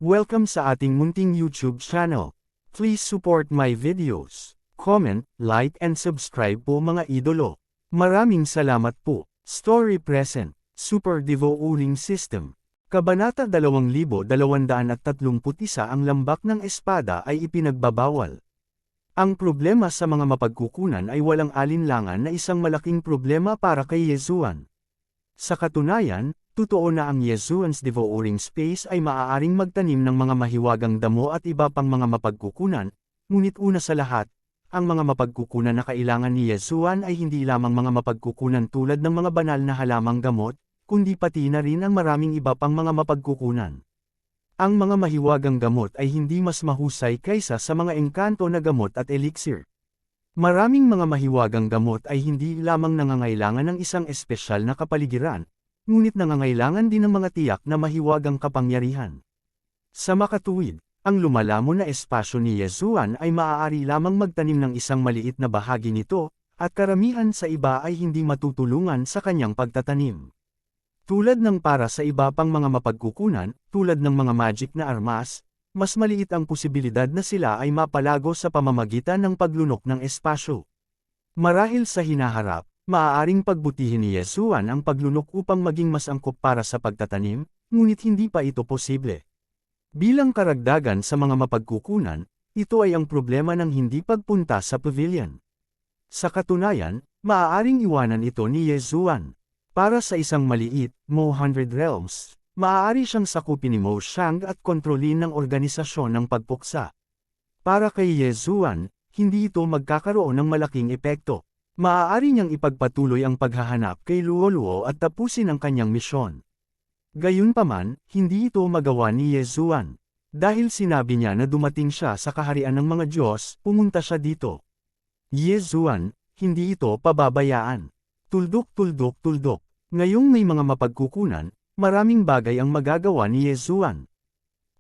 Welcome sa ating munting YouTube channel. Please support my videos. Comment, like and subscribe po mga idolo. Maraming salamat po. Story present. Super Devo Uling System. Kabanata 2231 ang lambak ng espada ay ipinagbabawal. Ang problema sa mga mapagkukunan ay walang alinlangan na isang malaking problema para kay Yezuan. Sa katunayan, totoo na ang Yezuan's devouring space ay maaaring magtanim ng mga mahiwagang damo at iba pang mga mapagkukunan, ngunit una sa lahat, ang mga mapagkukunan na kailangan ni Yezuan ay hindi lamang mga mapagkukunan tulad ng mga banal na halamang gamot, kundi pati na rin ang maraming iba pang mga mapagkukunan. Ang mga mahiwagang gamot ay hindi mas mahusay kaysa sa mga engkanto na gamot at elixir. Maraming mga mahiwagang gamot ay hindi lamang nangangailangan ng isang espesyal na kapaligiran, ngunit nangangailangan din ng mga tiyak na mahiwagang kapangyarihan. Sa makatuwid, ang lumalamon na espasyo ni Yezuan ay maaari lamang magtanim ng isang maliit na bahagi nito, at karamihan sa iba ay hindi matutulungan sa kanyang pagtatanim. Tulad ng para sa iba pang mga mapagkukunan, tulad ng mga magic na armas, mas maliit ang posibilidad na sila ay mapalago sa pamamagitan ng paglunok ng espasyo. Marahil sa hinaharap, maaaring pagbutihin ni Yezuan ang paglunok upang maging mas angkop para sa pagtatanim, ngunit hindi pa ito posible. Bilang karagdagan sa mga mapagkukunan, ito ay ang problema ng hindi pagpunta sa pavilion. Sa katunayan, maaaring iwanan ito ni Yezuan. Para sa isang maliit, Mo 100 Realms, maaari siyang sakupin ni Mo Shang at kontrolin ng organisasyon ng pagpuksa. Para kay Yezuan, hindi ito magkakaroon ng malaking epekto. Maaari niyang ipagpatuloy ang paghahanap kay Luo Luo at tapusin ang kanyang misyon. Gayunpaman, hindi ito magawa ni Yezuan. Dahil sinabi niya na dumating siya sa kaharian ng mga Diyos, pumunta siya dito. Yezuan, hindi ito pababayaan. Tuldok. Ngayong may mga mapagkukunan, maraming bagay ang magagawa ni Yezuan.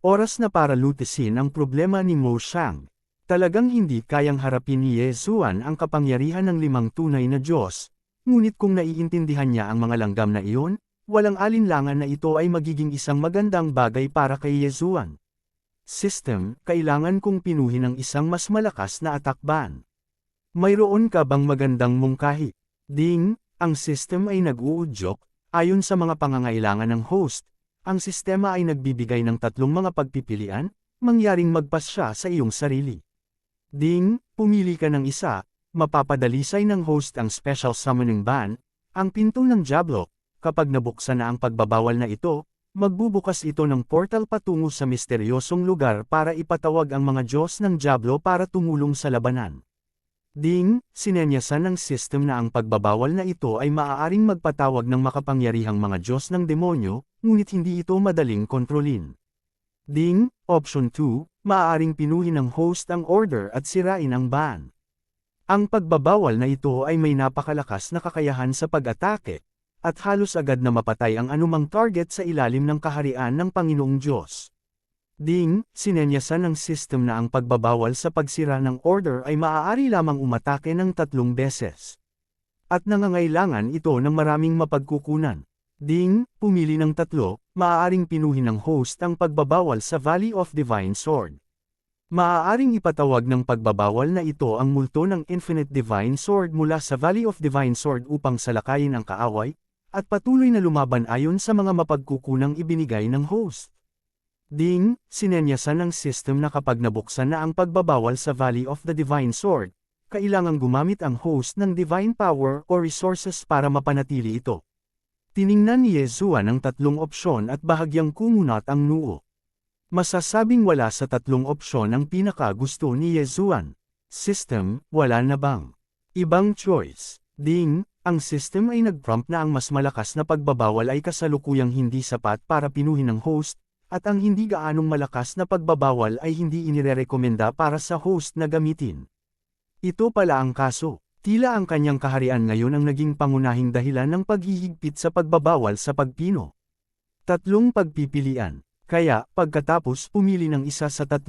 Oras na para lutisin ang problema ni Mo Shang. Talagang hindi kayang harapin ni Yezuan ang kapangyarihan ng 5 tunay na Diyos, ngunit kung naiintindihan niya ang mga langgam na iyon, walang alinlangan na ito ay magiging isang magandang bagay para kay Yezuan. System, kailangan kong pinuhin ang isang mas malakas na attack ban. Mayroon ka bang magandang mungkahi? Ding, ang system ay nag-uudyok, ayon sa mga pangangailangan ng host, ang sistema ay nagbibigay ng 3 mga pagpipilian, mangyaring magpas siya sa iyong sarili. Ding, pumili ka ng isa, mapapadalisay ng host ang special summoning ban, ang pinto ng Diablo, kapag nabuksan na ang pagbabawal na ito, magbubukas ito ng portal patungo sa misteryosong lugar para ipatawag ang mga Diyos ng Diablo para tumulong sa labanan. Ding, sinenyasan ng system na ang pagbabawal na ito ay maaaring magpatawag ng makapangyarihang mga Diyos ng demonyo, ngunit hindi ito madaling kontrolin. Ding, option 2, maaaring pinuhin ng host ang order at sirain ang ban. Ang pagbabawal na ito ay may napakalakas na kakayahan sa pag-atake, at halos agad na mapatay ang anumang target sa ilalim ng kaharian ng Panginoong Diyos. Ding, sinenyasan ng system na ang pagbabawal sa pagsira ng order ay maaari lamang umatake ng 3 beses. At nangangailangan ito ng maraming mapagkukunan. Ding, pumili ng 3, maaaring pinuhin ng host ang pagbabawal sa Valley of Divine Sword. Maaaring ipatawag ng pagbabawal na ito ang multo ng Infinite Divine Sword mula sa Valley of Divine Sword upang salakayin ang kaaway, at patuloy na lumaban ayon sa mga mapagkukunang ibinigay ng host. Ding, sinenyasan ng system na kapag nabuksan na ang pagbabawal sa Valley of the Divine Sword, kailangang gumamit ang host ng divine power o resources para mapanatili ito. Tiningnan ni Yezuan ang 3 opsyon at bahagyang kumunat ang noo. Masasabing wala sa 3 opsyon ang pinaka-gusto ni Yezuan. System, wala na bang ibang choice? Ding, ang system ay nag-prompt na ang mas malakas na pagbabawal ay kasalukuyang hindi sapat para pinuhin ng host, at ang hindi gaanong malakas na pagbabawal ay hindi inirerekomenda para sa host na gamitin. Ito pala ang kaso. Tila ang kanyang kaharian ngayon ang naging pangunahing dahilan ng paghihigpit sa pagbabawal sa pagpino. 3 pagpipilian. Kaya, pagkatapos pumili ng isa sa 3,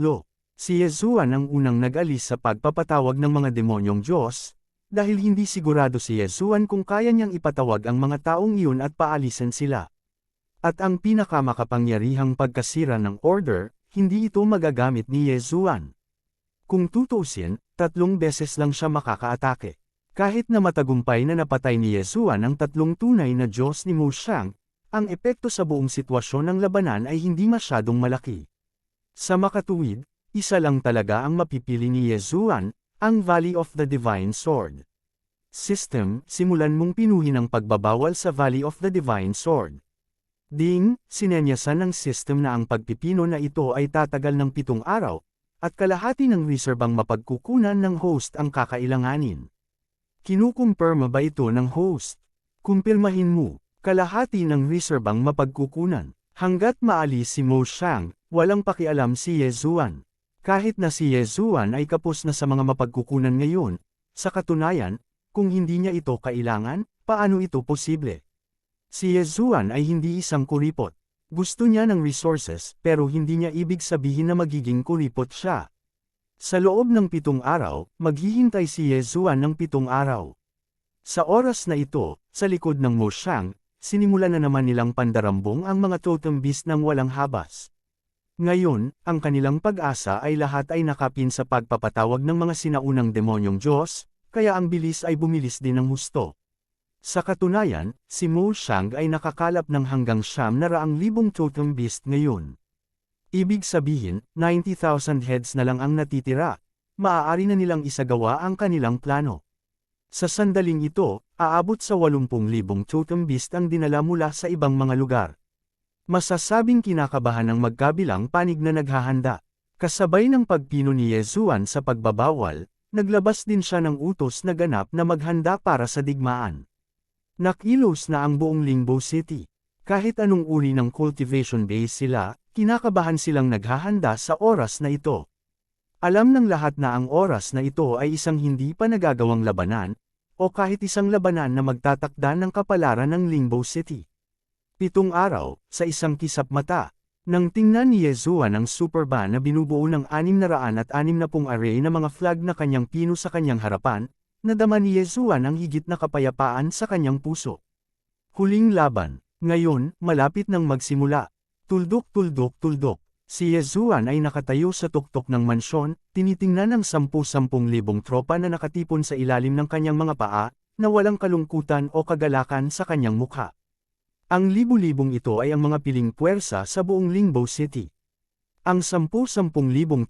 si Yezuan ang unang nag-alis sa pagpapatawag ng mga demonyong Diyos, dahil hindi sigurado si Yezuan kung kaya niyang ipatawag ang mga taong iyon at paalisin sila. At ang pinakamakapangyarihang pagkasira ng order, hindi ito magagamit ni Yezuan. Kung tutusin, 3 beses lang siya makakaatake. Kahit na matagumpay na napatay ni Yezuan ang 3 tunay na Diyos ni Mu Xiang, ang epekto sa buong sitwasyon ng labanan ay hindi masyadong malaki. Sa makatuwid, isa lang talaga ang mapipili ni Yezuan, ang Valley of the Divine Sword. System, simulan mong pinuhin ang pagbabawal sa Valley of the Divine Sword. Ding, sinenyasan ng system na ang pagpipino na ito ay tatagal ng 7 araw, at kalahati ng reserbang mapagkukunan ng host ang kakailanganin. Kinukumpirma ba ito ng host? Kumpirmahin mo. Kalahati ng reserbang mapagkukunan. Hanggat maalis si Mu Xiang, walang pakialam si Yezuan. Kahit na si Yezuan ay kapos na sa mga mapagkukunan ngayon, sa katunayan, kung hindi niya ito kailangan, paano ito posible? Si Yezuan ay hindi isang kuripot. Gusto niya ng resources pero hindi niya ibig sabihin na magiging kuripot siya. Sa loob ng 7 araw, maghihintay si Yezuan ng 7 araw. Sa oras na ito, sa likod ng Mu Xiang, sinimulan na naman nilang pandarambong ang mga totem beast ng walang habas. Ngayon, ang kanilang pag-asa ay lahat ay nakapin sa pagpapatawag ng mga sinaunang demonyong Diyos, kaya ang bilis ay bumilis din ng husto. Sa katunayan, si Mu Xiang ay nakakalap ng hanggang 900,000 totem beast ngayon. Ibig sabihin, 90,000 heads na lang ang natitira. Maaari na nilang isagawa ang kanilang plano. Sa sandaling ito, aabot sa 80,000 totem beast ang dinala mula sa ibang mga lugar. Masasabing kinakabahan ng magkabilang panig na naghahanda. Kasabay ng pagpino ni Yezuan sa pagbabawal, naglabas din siya ng utos na ganap na maghanda para sa digmaan. Nakilos na ang buong Lingbo City. Kahit anong uri ng cultivation base sila, kinakabahan silang naghahanda sa oras na ito. Alam ng lahat na ang oras na ito ay isang hindi pa nagagawang labanan, o kahit isang labanan na magtatakda ng kapalaran ng Lingbo City. 7 araw, sa isang kisap mata, nang tingnan ni Yezuan ang superba na binubuo ng 660 array na mga flag na kanyang pino sa kanyang harapan, nadama ni Yezuan ang higit na kapayapaan sa kanyang puso. Huling laban, ngayon, malapit nang magsimula. Tuldok tuldok tuldok. Si Yezuan ay nakatayo sa tuktok ng mansyon, tinitingnan ng 10,000 tropa na nakatipon sa ilalim ng kanyang mga paa, na walang kalungkutan o kagalakan sa kanyang mukha. Ang libu-libong ito ay ang mga piling puwersa sa buong Lingbo City. Ang 10,000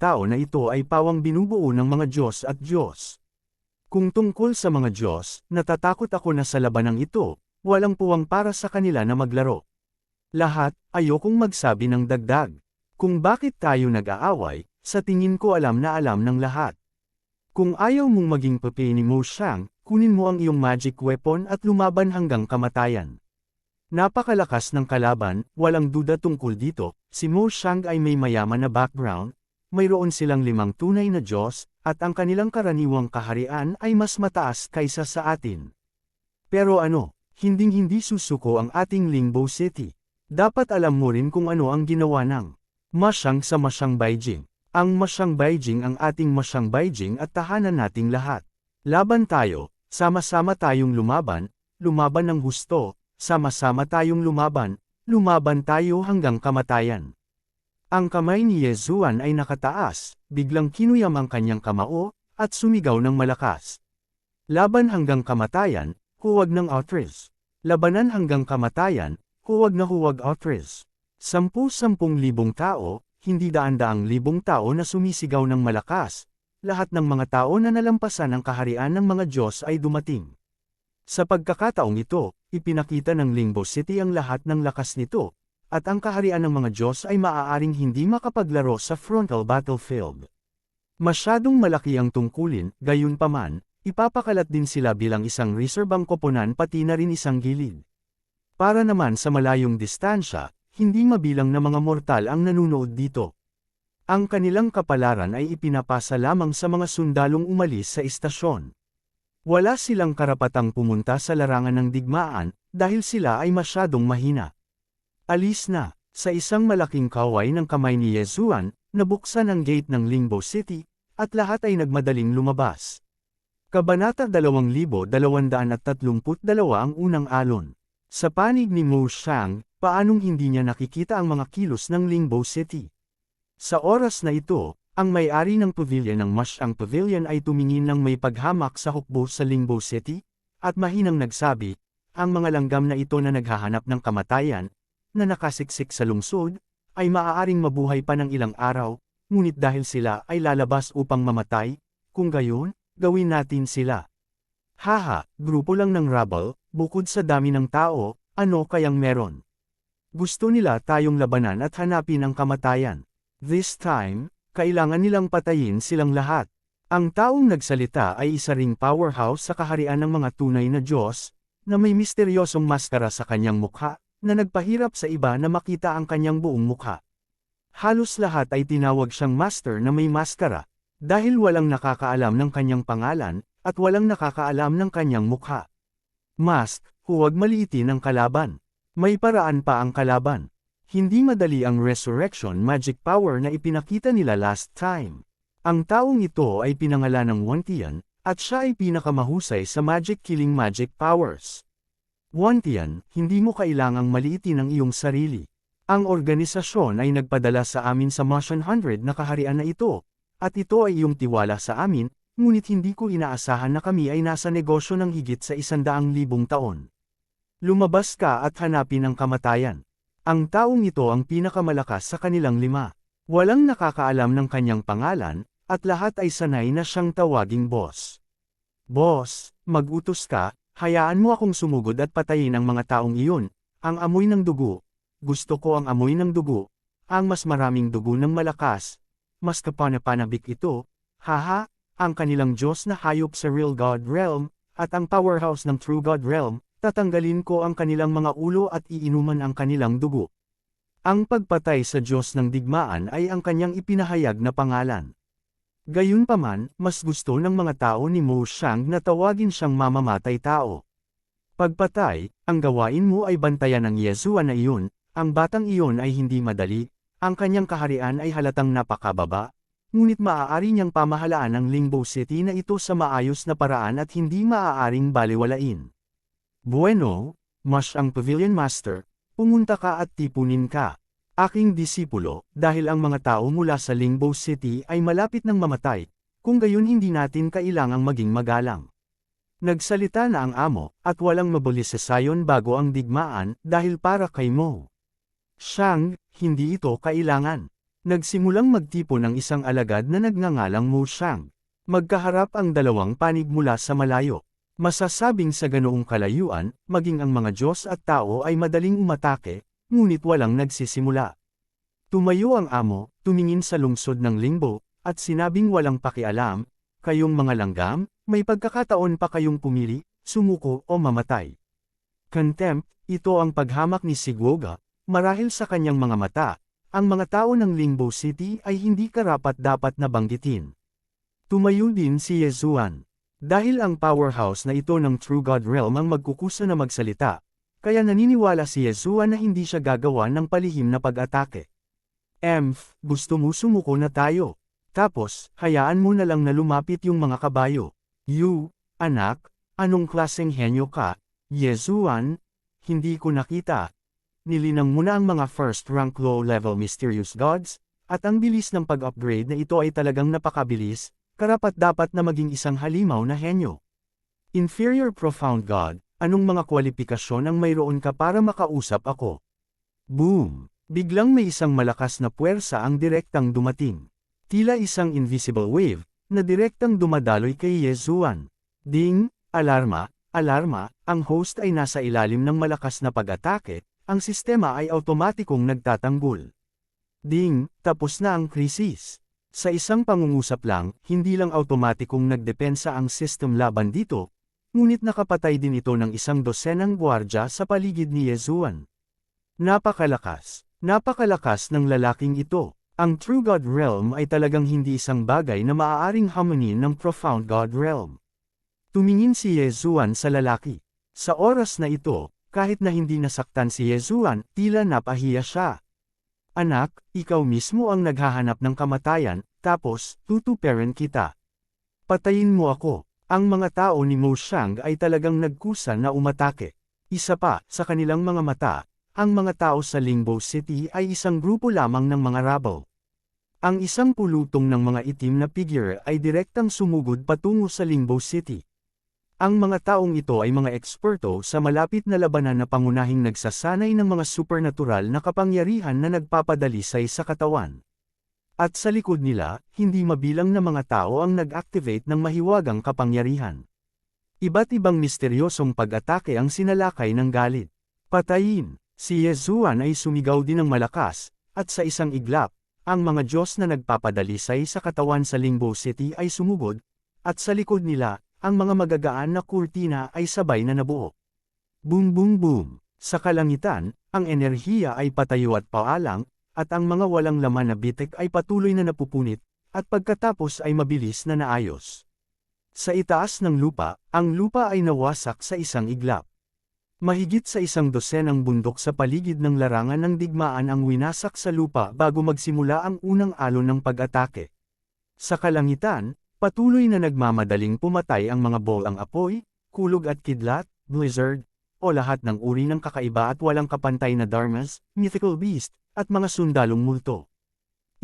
tao na ito ay pawang binubuo ng mga Diyos at Diyos. Kung tungkol sa mga Diyos, natatakot ako na sa labanang ito, walang puwang para sa kanila na maglaro. Lahat, ayokong magsabi ng dagdag. Kung bakit tayo nag-aaway, sa tingin ko alam na alam ng lahat. Kung ayaw mong maging papi ni Mu Xiang, kunin mo ang iyong magic weapon at lumaban hanggang kamatayan. Napakalakas ng kalaban, walang duda tungkol dito, si Mu Xiang ay may mayaman na background, mayroon silang 5 tunay na Diyos, at ang kanilang karaniwang kaharian ay mas mataas kaysa sa atin. Pero ano, hinding-hindi susuko ang ating Lingbo City. Dapat alam mo rin kung ano ang ginawa ng Masyang sa Masyang Beijing. Ang Masyang Beijing ang ating Masyang Beijing at tahanan nating lahat. Laban tayo, sama-sama tayong lumaban, lumaban ng husto, sama-sama tayong lumaban, lumaban tayo hanggang kamatayan. Ang kamay ni Yezuan ay nakataas, biglang kinuyam ang kanyang kamao, at sumigaw ng malakas. Laban hanggang kamatayan, huwag ng outres. Labanan hanggang kamatayan, huwag na huwag outres. 10,000 tao, hindi daan-daang libong tao na sumisigaw ng malakas, lahat ng mga tao na nalampasan ang kaharian ng mga Diyos ay dumating. Sa pagkakataong ito, ipinakita ng Lingbo City ang lahat ng lakas nito, at ang kaharian ng mga Diyos ay maaaring hindi makapaglaro sa frontal battlefield. Masyadong malaki ang tungkulin, gayunpaman, ipapakalat din sila bilang isang reserbang koponan pati na rin isang gilid. Para naman sa malayong distansya, hindi mabilang na mga mortal ang nanunood dito. Ang kanilang kapalaran ay ipinapasa lamang sa mga sundalong umalis sa istasyon. Wala silang karapatang pumunta sa larangan ng digmaan, dahil sila ay masyadong mahina. Alis na, sa isang malaking kaway ng kamay ni Yezuan, nabuksan ang gate ng Lingbo City, at lahat ay nagmadaling lumabas. Kabanata 2232 ang unang alon. Sa panig ni Mu Xiang, paanong hindi niya nakikita ang mga kilos ng Lingbo City? Sa oras na ito, ang may-ari ng pavilion ng Mashang Pavilion ay tumingin ng may paghamak sa hukbo sa Lingbo City, at mahinang nagsabi, ang mga langgam na ito na naghahanap ng kamatayan, na nakasiksik sa lungsod, ay maaaring mabuhay pa ng ilang araw, ngunit dahil sila ay lalabas upang mamatay, kung gayon, gawin natin sila. Haha, grupo lang ng rabble, bukod sa dami ng tao, ano kayang meron? Gusto nila tayong labanan at hanapin ang kamatayan. This time, kailangan nilang patayin silang lahat. Ang taong nagsalita ay isa ring powerhouse sa kaharian ng mga tunay na Diyos, na may misteryosong maskara sa kanyang mukha, na nagpahirap sa iba na makita ang kanyang buong mukha. Halos lahat ay tinawag siyang master na may maskara, dahil walang nakakaalam ng kanyang pangalan, at walang nakakaalam ng kanyang mukha. Mask, huwag maliitin ang kalaban. May paraan pa ang kalaban. Hindi madali ang resurrection magic power na ipinakita nila last time. Ang taong ito ay pinangalan ng Wantian, at siya ay pinakamahusay sa killing magic powers. Wantian, hindi mo kailangang maliitin ang iyong sarili. Ang organisasyon ay nagpadala sa amin sa Motion 100 na kaharian na ito, at ito ay iyong tiwala sa amin, ngunit hindi ko inaasahan na kami ay nasa negosyo ng higit sa 100,000 taon. Lumabas ka at hanapin ang kamatayan. Ang taong ito ang pinakamalakas sa kanilang 5. Walang nakakaalam ng kanyang pangalan, at lahat ay sanay na siyang tawaging boss. Boss, mag-utos ka, hayaan mo akong sumugod at patayin ang mga taong iyon, ang amoy ng dugo. Gusto ko ang amoy ng dugo, ang mas maraming dugo ng malakas. Mas kapanapanabik ito, haha, ang kanilang Diyos na hayop sa Real God Realm, at ang powerhouse ng True God Realm. Tatanggalin ko ang kanilang mga ulo at iinuman ang kanilang dugo. Ang pagpatay sa Diyos ng digmaan ay ang kanyang ipinahayag na pangalan. Gayunpaman, mas gusto ng mga tao ni Mo Shang na tawagin siyang mamamatay tao. Pagpatay, ang gawain mo ay bantayan ang Yesuan na iyon, ang batang iyon ay hindi madali, ang kanyang kaharian ay halatang napakababa, ngunit maaari niyang pamahalaan ang Lingbo City na ito sa maayos na paraan at hindi maaaring baliwalain. Bueno, Mashang Pavilion Master, pumunta ka at tipunin ka. Aking disipulo, dahil ang mga tao mula sa Lingbo City ay malapit ng mamatay, kung gayon hindi natin kailangang maging magalang. Nagsalita na ang amo, at walang mabalisasayon bago ang digmaan, dahil para kay Mo Shang, hindi ito kailangan. Nagsimulang magtipon ang isang alagad na nagngangalang Mo Shang. Magkaharap ang dalawang panig mula sa malayo. Masasabing sa ganoong kalayuan, maging ang mga Diyos at tao ay madaling umatake, ngunit walang nagsisimula. Tumayo ang amo, tumingin sa lungsod ng Lingbo, at sinabing walang pakialam, kayong mga langgam, may pagkakataon pa kayong pumili, sumuko o mamatay. Contempt, ito ang paghamak ni Sigwoga, marahil sa kanyang mga mata, ang mga tao ng Lingbo City ay hindi karapat-dapat na banggitin. Tumayo din si Yesuan. Dahil ang powerhouse na ito ng True God Realm ang magkukusa na magsalita, kaya naniniwala si Yesuan na hindi siya gagawa ng palihim na pag-atake. Gusto mo sumuko na tayo. Tapos, hayaan mo na lang na lumapit yung mga kabayo. Anak, anong klaseng henyo ka? Yesuan, hindi ko nakita. Nilinang mo na ang mga first-rank low-level mysterious gods, at ang bilis ng pag-upgrade na ito ay talagang napakabilis, karapat-dapat na maging isang halimaw na henyo. Inferior profound God, anong mga kwalifikasyon ang mayroon ka para makausap ako? Boom! Biglang may isang malakas na puwersa ang direktang dumating. Tila isang invisible wave, na direktang dumadaloy kay Yesuan. Ding! Alarma! Alarma! Ang host ay nasa ilalim ng malakas na pag-atake, ang sistema ay automatikong nagtatanggol. Ding! Tapos na ang krisis. Sa isang pangungusap lang, hindi lang automatikong nagdepensa ang system laban dito, ngunit nakapatay din ito ng 100 gwardya sa paligid ni Yesuan. Napakalakas! Napakalakas ng lalaking ito. Ang True God Realm ay talagang hindi isang bagay na maaaring hamunin ng Profound God Realm. Tumingin si Yesuan sa lalaki. Sa oras na ito, kahit na hindi nasaktan si Yesuan, tila napahiya siya. Anak, ikaw mismo ang naghahanap ng kamatayan, tapos, tutuperin kita. Patayin mo ako. Ang mga tao ni Mo Shang ay talagang nagkusa na umatake. Isa pa, sa kanilang mga mata, ang mga tao sa Lingbo City ay isang grupo lamang ng mga rabble. Ang isang pulutong ng mga itim na figure ay direktang sumugod patungo sa Limbo City. Ang mga taong ito ay mga eksperto sa malapit na labanan na pangunahing nagsasanay ng mga supernatural na kapangyarihan na nagpapadalisay sa katawan. At sa likod nila, hindi mabilang na mga tao ang nag-activate ng mahiwagang kapangyarihan. Iba't ibang misteryosong pag-atake ang sinalakay ng galit. Patayin! Si Yezuan ay sumigaw din ng malakas, at sa isang iglap, ang mga Diyos na nagpapadalisay sa katawan sa Limbo City ay sumugod, at sa likod nila, ang mga magagaan na kurtina ay sabay na nabuo. Boom boom boom! Sa kalangitan, ang enerhiya ay patayo at paalang, at ang mga walang laman na bitek ay patuloy na napupunit, at pagkatapos ay mabilis na naayos. Sa itaas ng lupa, ang lupa ay nawasak sa isang iglap. Mahigit sa 100 ang bundok sa paligid ng larangan ng digmaan ang winasak sa lupa bago magsimula ang unang alon ng pag-atake. Sa kalangitan, patuloy na nagmamadaling pumatay ang mga bolang apoy, kulog at kidlat, blizzard, o lahat ng uri ng kakaiba at walang kapantay na dharmas, mythical beast, at mga sundalong multo.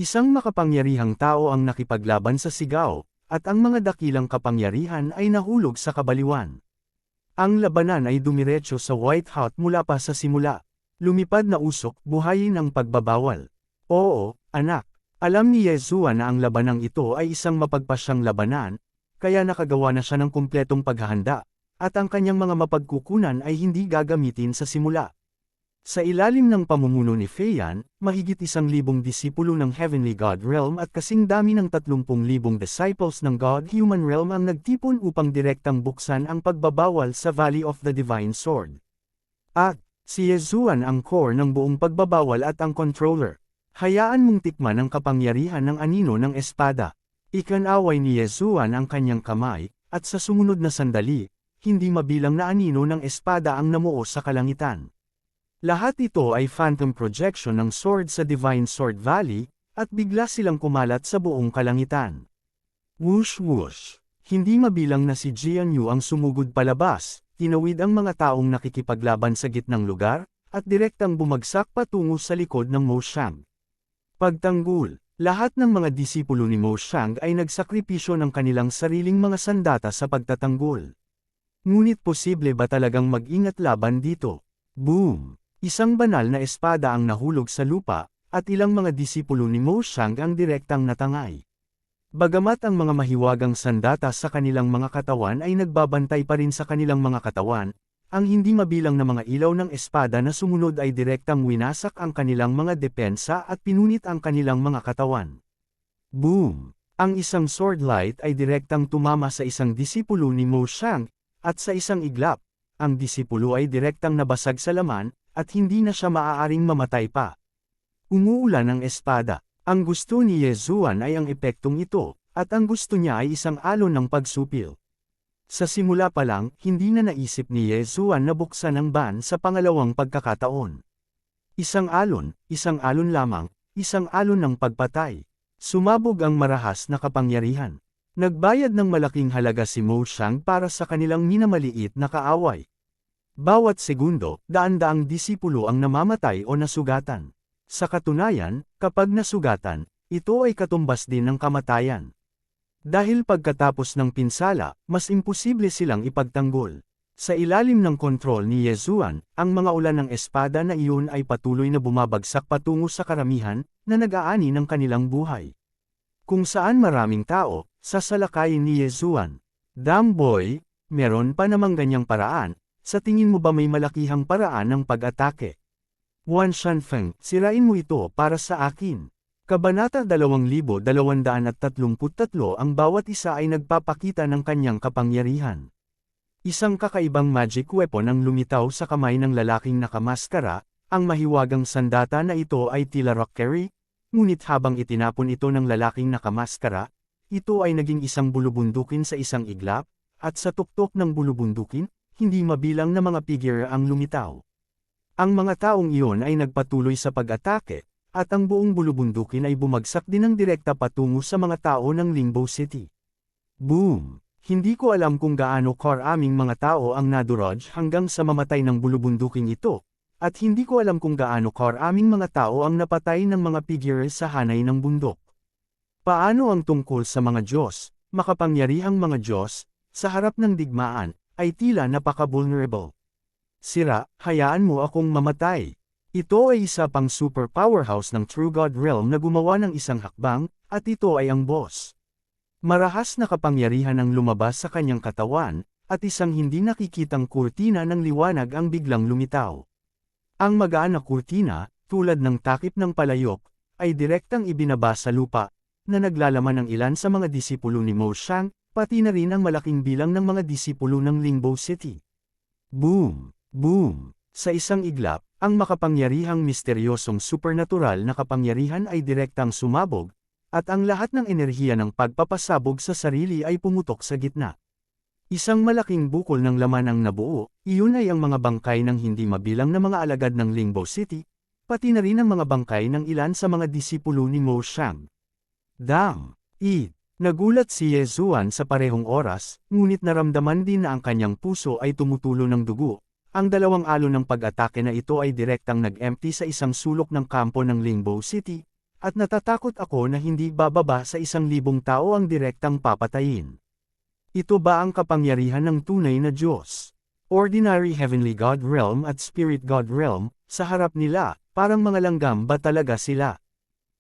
Isang makapangyarihang tao ang nakipaglaban sa sigaw, at ang mga dakilang kapangyarihan ay nahulog sa kabaliwan. Ang labanan ay dumiretso sa White Hut mula pa sa simula. Lumipad na usok, buhayin ang pagbabawal. Oo, anak. Alam ni Yezuan na ang labanang ito ay isang mapagpasyang labanan, kaya nakagawa na siya ng kumpletong paghahanda, at ang kanyang mga mapagkukunan ay hindi gagamitin sa simula. Sa ilalim ng pamumuno ni Feiyan, mahigit 1,000 disipulo ng Heavenly God Realm at kasing dami ng 30,000 disciples ng God-Human Realm ang nagtipon upang direktang buksan ang pagbabawal sa Valley of the Divine Sword. At, si Yezuan ang core ng buong pagbabawal at ang controller. Hayaan mong tikman ang kapangyarihan ng anino ng espada. Ikanaway ni Yezuan ang kanyang kamay, at sa sumunod na sandali, hindi mabilang na anino ng espada ang namuo sa kalangitan. Lahat ito ay phantom projection ng sword sa Divine Sword Valley, at bigla silang kumalat sa buong kalangitan. Whoosh whoosh! Hindi mabilang na si Jianyu ang sumugod palabas, tinawid ang mga taong nakikipaglaban sa gitnang lugar, at direktang bumagsak patungo sa likod ng Mo Shang. Pagtanggol, lahat ng mga disipulo ni Mo Shang ay nagsakripisyo ng kanilang sariling mga sandata sa pagtatanggol. Ngunit posible ba talagang mag-ingat laban dito? Boom! Isang banal na espada ang nahulog sa lupa, at ilang mga disipulo ni Mo Shang ang direktang natangay. Bagamat ang mga mahiwagang sandata sa kanilang mga katawan ay nagbabantay pa rin sa kanilang mga katawan, ang hindi mabilang na mga ilaw ng espada na sumunod ay direktang winasak ang kanilang mga depensa at pinunit ang kanilang mga katawan. Boom! Ang isang sword light ay direktang tumama sa isang disipulo ni Mo Shang, at sa isang iglap, ang disipulo ay direktang nabasag sa laman, at hindi na siya maaaring mamatay pa. Umuulan ang espada. Ang gusto ni Yezuan ay ang epektong ito, at ang gusto niya ay isang alon ng pagsupil. Sa simula pa lang, hindi na naisip ni Yezuan na buksan ang ban sa pangalawang pagkakataon. Isang alon lamang, isang alon ng pagpatay. Sumabog ang marahas na kapangyarihan. Nagbayad ng malaking halaga si Mo Shang para sa kanilang minamaliit na kaaway. Bawat segundo, daan-daang disipulo ang namamatay o nasugatan. Sa katunayan, kapag nasugatan, ito ay katumbas din ng kamatayan. Dahil pagkatapos ng pinsala, mas imposible silang ipagtanggol. Sa ilalim ng kontrol ni Yezuan, ang mga ulan ng espada na iyon ay patuloy na bumabagsak patungo sa karamihan, na nag-aani ng kanilang buhay. Kung saan maraming tao, sasalakayin ni Yezuan. Damn boy, meron pa namang ganyang paraan. Sa tingin mo ba may malakihang paraan ng pag-atake? Wan Shanfeng, sirain mo ito para sa akin. Kabanata 2233 ang bawat isa ay nagpapakita ng kanyang kapangyarihan. Isang kakaibang magic weapon ang lumitaw sa kamay ng lalaking nakamaskara, ang mahiwagang sandata na ito ay tila rockery, ngunit habang itinapon ito ng lalaking nakamaskara, ito ay naging isang bulubundukin sa isang iglap, at sa tuktok ng bulubundukin, hindi mabilang na mga figure ang lumitaw. Ang mga taong iyon ay nagpatuloy sa pag-atake, at ang buong bulubundukin ay bumagsak din ng direkta patungo sa mga tao ng Limbo City. Boom! Hindi ko alam kung gaano karaming mga tao ang nadurog hanggang sa mamatay ng bulubunduking ito, at hindi ko alam kung gaano karaming mga tao ang napatay ng mga figure sa hanay ng bundok. Paano ang tungkol sa mga Diyos, makapangyarihang mga Diyos, sa harap ng digmaan, ay tila napaka-vulnerable. Sira, hayaan mo akong mamatay. Ito ay isa pang super powerhouse ng True God Realm na gumawa ng isang hakbang, at ito ay ang boss. Marahas na kapangyarihan ang lumabas sa kanyang katawan, at isang hindi nakikitang kurtina ng liwanag ang biglang lumitaw. Ang magaan na kurtina, tulad ng takip ng palayok, ay direktang ibinaba sa lupa, na naglalaman ng ilan sa mga disipulo ni Mo Xiang, pati na rin ang malaking bilang ng mga disipulo ng Lingbo City. Boom! Boom! Sa isang iglap, ang makapangyarihang misteryosong supernatural na kapangyarihan ay direktang sumabog, at ang lahat ng enerhiya ng pagpapasabog sa sarili ay pumutok sa gitna. Isang malaking bukol ng laman ang nabuo, iyon ay ang mga bangkay ng hindi mabilang na mga alagad ng Lingbo City, pati na rin ang mga bangkay ng ilan sa mga disipulo ni Mo Xiang. Damn! Nagulat si Yezuan sa parehong oras, ngunit naramdaman din na ang kanyang puso ay tumutulo ng dugo. Ang dalawang alon ng pag-atake na ito ay direktang nag-empty sa isang sulok ng kampo ng Lingbo City, at natatakot ako na hindi bababa sa 1,000 tao ang direktang papatayin. Ito ba ang kapangyarihan ng tunay na Diyos? Ordinary Heavenly God Realm at Spirit God Realm, sa harap nila, parang mga langgam ba talaga sila?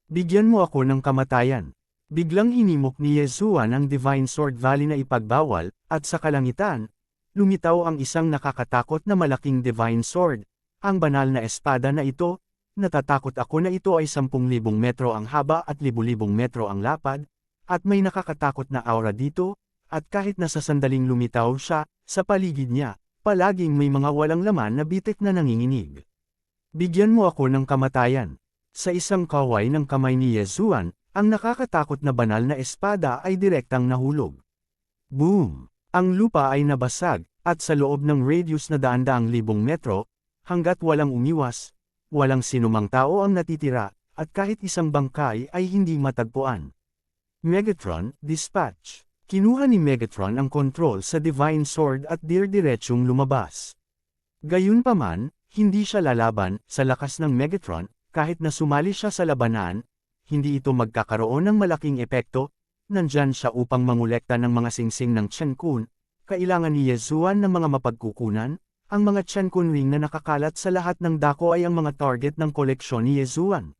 Bigyan mo ako ng kamatayan. Biglang hinimok ni Yezuan ang Divine Sword Valley na ipagbawal, at sa kalangitan, lumitaw ang isang nakakatakot na malaking Divine Sword. Ang banal na espada na ito, natatakot ako na ito ay 10,000 metro ang haba at 10,000 metro ang lapad, at may nakakatakot na aura dito, at kahit nasa sandaling lumitaw siya, sa paligid niya, palaging may mga walang laman na bitik na nanginginig. Bigyan mo ako ng kamatayan. Sa isang kaway ng kamay ni Yezuan, ang nakakatakot na banal na espada ay direktang nahulog. Boom! Ang lupa ay nabasag, at sa loob ng radius na daan-daang libong metro, hanggat walang umiwas, walang sinumang tao ang natitira, at kahit isang bangkay ay hindi matagpuan. Megatron, dispatch. Kinuha ni Megatron ang kontrol sa Divine Sword at dir-diretsyong lumabas. Gayunpaman, hindi siya lalaban sa lakas ng Megatron, kahit na sumali siya sa labanan, hindi ito magkakaroon ng malaking epekto. Nandyan siya upang mangolekta ng mga singsing ng Chen-kun. Kailangan ni Yezuan ng mga mapagkukunan. Ang mga Chen-kun ring na nakakalat sa lahat ng dako ay ang mga target ng koleksyon ni Yezuan.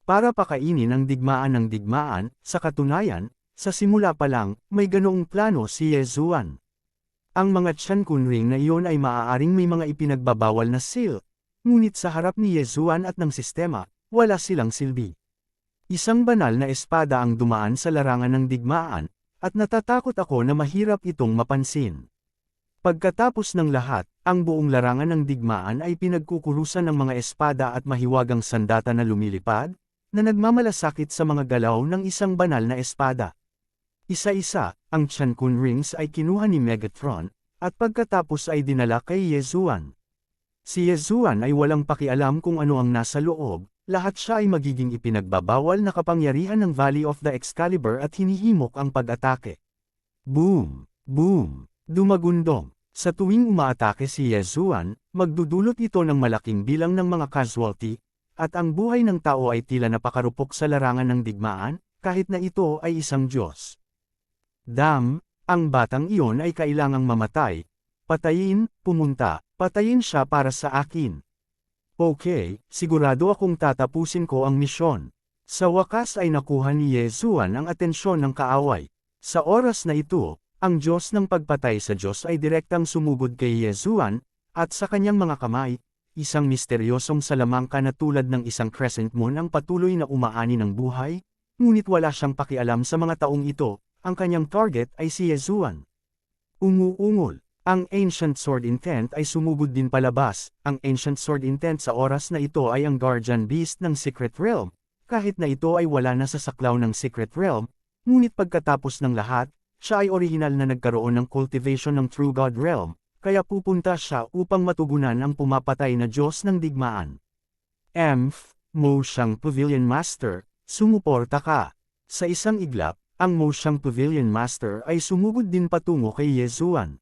Para pakainin ang digmaan ng digmaan, sa katunayan, sa simula pa lang, may ganoong plano si Yezuan. Ang mga Chen-kun ring na iyon ay maaaring may mga ipinagbabawal na seal, ngunit sa harap ni Yezuan at ng sistema, wala silang silbi. Isang banal na espada ang dumaan sa larangan ng digmaan, at natatakot ako na mahirap itong mapansin. Pagkatapos ng lahat, ang buong larangan ng digmaan ay pinagkukurusan ng mga espada at mahiwagang sandata na lumilipad, na nagmamalasakit sa mga galaw ng isang banal na espada. Isa-isa, ang Chen-kun rings ay kinuha ni Megatron, at pagkatapos ay dinala kay Yezuan. Si Yezuan ay walang pakialam kung ano ang nasa loob, lahat siya ay magiging ipinagbabawal na kapangyarihan ng Valley of the Excalibur at hinihimok ang pag-atake. Boom! Boom! Dumagundong. Sa tuwing umaatake si Yezuan, magdudulot ito ng malaking bilang ng mga casualty, at ang buhay ng tao ay tila napakarupok sa larangan ng digmaan, kahit na ito ay isang Diyos. Damn! Ang batang iyon ay kailangang mamatay. Patayin, pumunta, patayin siya para sa akin. Okay, sigurado akong tatapusin ko ang misyon. Sa wakas ay nakuha ni Yezuan ang atensyon ng kaaway. Sa oras na ito, ang Diyos ng pagpatay sa Diyos ay direktang sumugod kay Yezuan, at sa kanyang mga kamay, isang misteryosong salamangka na tulad ng isang crescent moon ang patuloy na umaani ng buhay, ngunit wala siyang pakialam sa mga taong ito, ang kanyang target ay si Yezuan. Umuungol. Ang Ancient Sword Intent ay sumugod din palabas. Ang Ancient Sword Intent sa oras na ito ay ang Guardian Beast ng Secret Realm. Kahit na ito ay wala na sa saklaw ng Secret Realm, ngunit pagkatapos ng lahat, siya ay orihinal na nagkaroon ng cultivation ng True God Realm, kaya pupunta siya upang matugunan ang pumapatay na Diyos ng digmaan. Mo Xiang Pavilion Master, sumuporta ka. Sa isang iglap, ang Mo Xiang Pavilion Master ay sumugod din patungo kay Yezuan.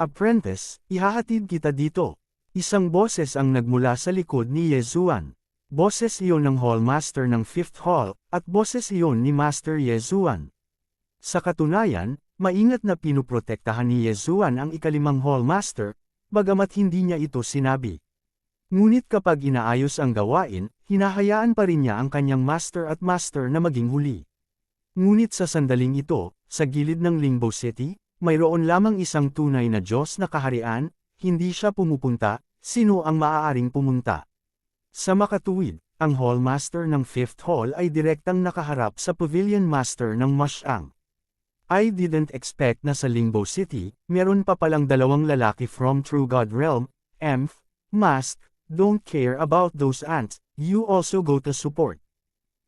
Apprentice, ihahatid kita dito. Isang boses ang nagmula sa likod ni Yezuan. Boses iyon ng Hallmaster ng 5th Hall, at boses iyon ni Master Yezuan. Sa katunayan, maingat na pinuprotektahan ni Yezuan ang ikalimang Hallmaster, bagamat hindi niya ito sinabi. Ngunit kapag inaayos ang gawain, hinahayaan pa rin niya ang kanyang Master at Master na maging huli. Ngunit sa sandaling ito, sa gilid ng Lingbo City, mayroon lamang isang tunay na Diyos na kaharian, hindi siya pumupunta, sino ang maaaring pumunta? Sa makatuwid, ang Hallmaster ng 5th Hall ay direktang nakaharap sa Pavilion Master ng Mash'ang. I didn't expect na sa Lingbo City, meron pa palang dalawang lalaki from True God Realm, Emph, Mask, don't care about those ants, you also go to support.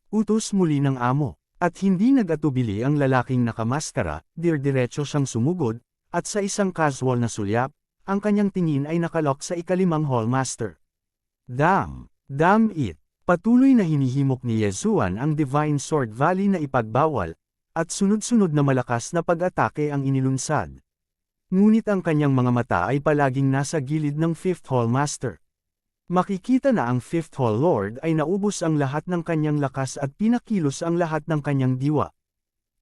Utos muli ng amo, at hindi nag-atubili ang lalaking nakamaskara, diretso siyang sumugod, at sa isang casual na sulyap, ang kanyang tingin ay nakalok sa ikalimang Hallmaster. Damn it! Patuloy na hinihimok ni Yezuan ang Divine Sword Valley na ipagbawal, at sunod-sunod na malakas na pag-atake ang inilunsad. Ngunit ang kanyang mga mata ay palaging nasa gilid ng 5th Hall Master. Makikita na ang 5th Hall Lord ay naubos ang lahat ng kanyang lakas at pinakilos ang lahat ng kanyang diwa.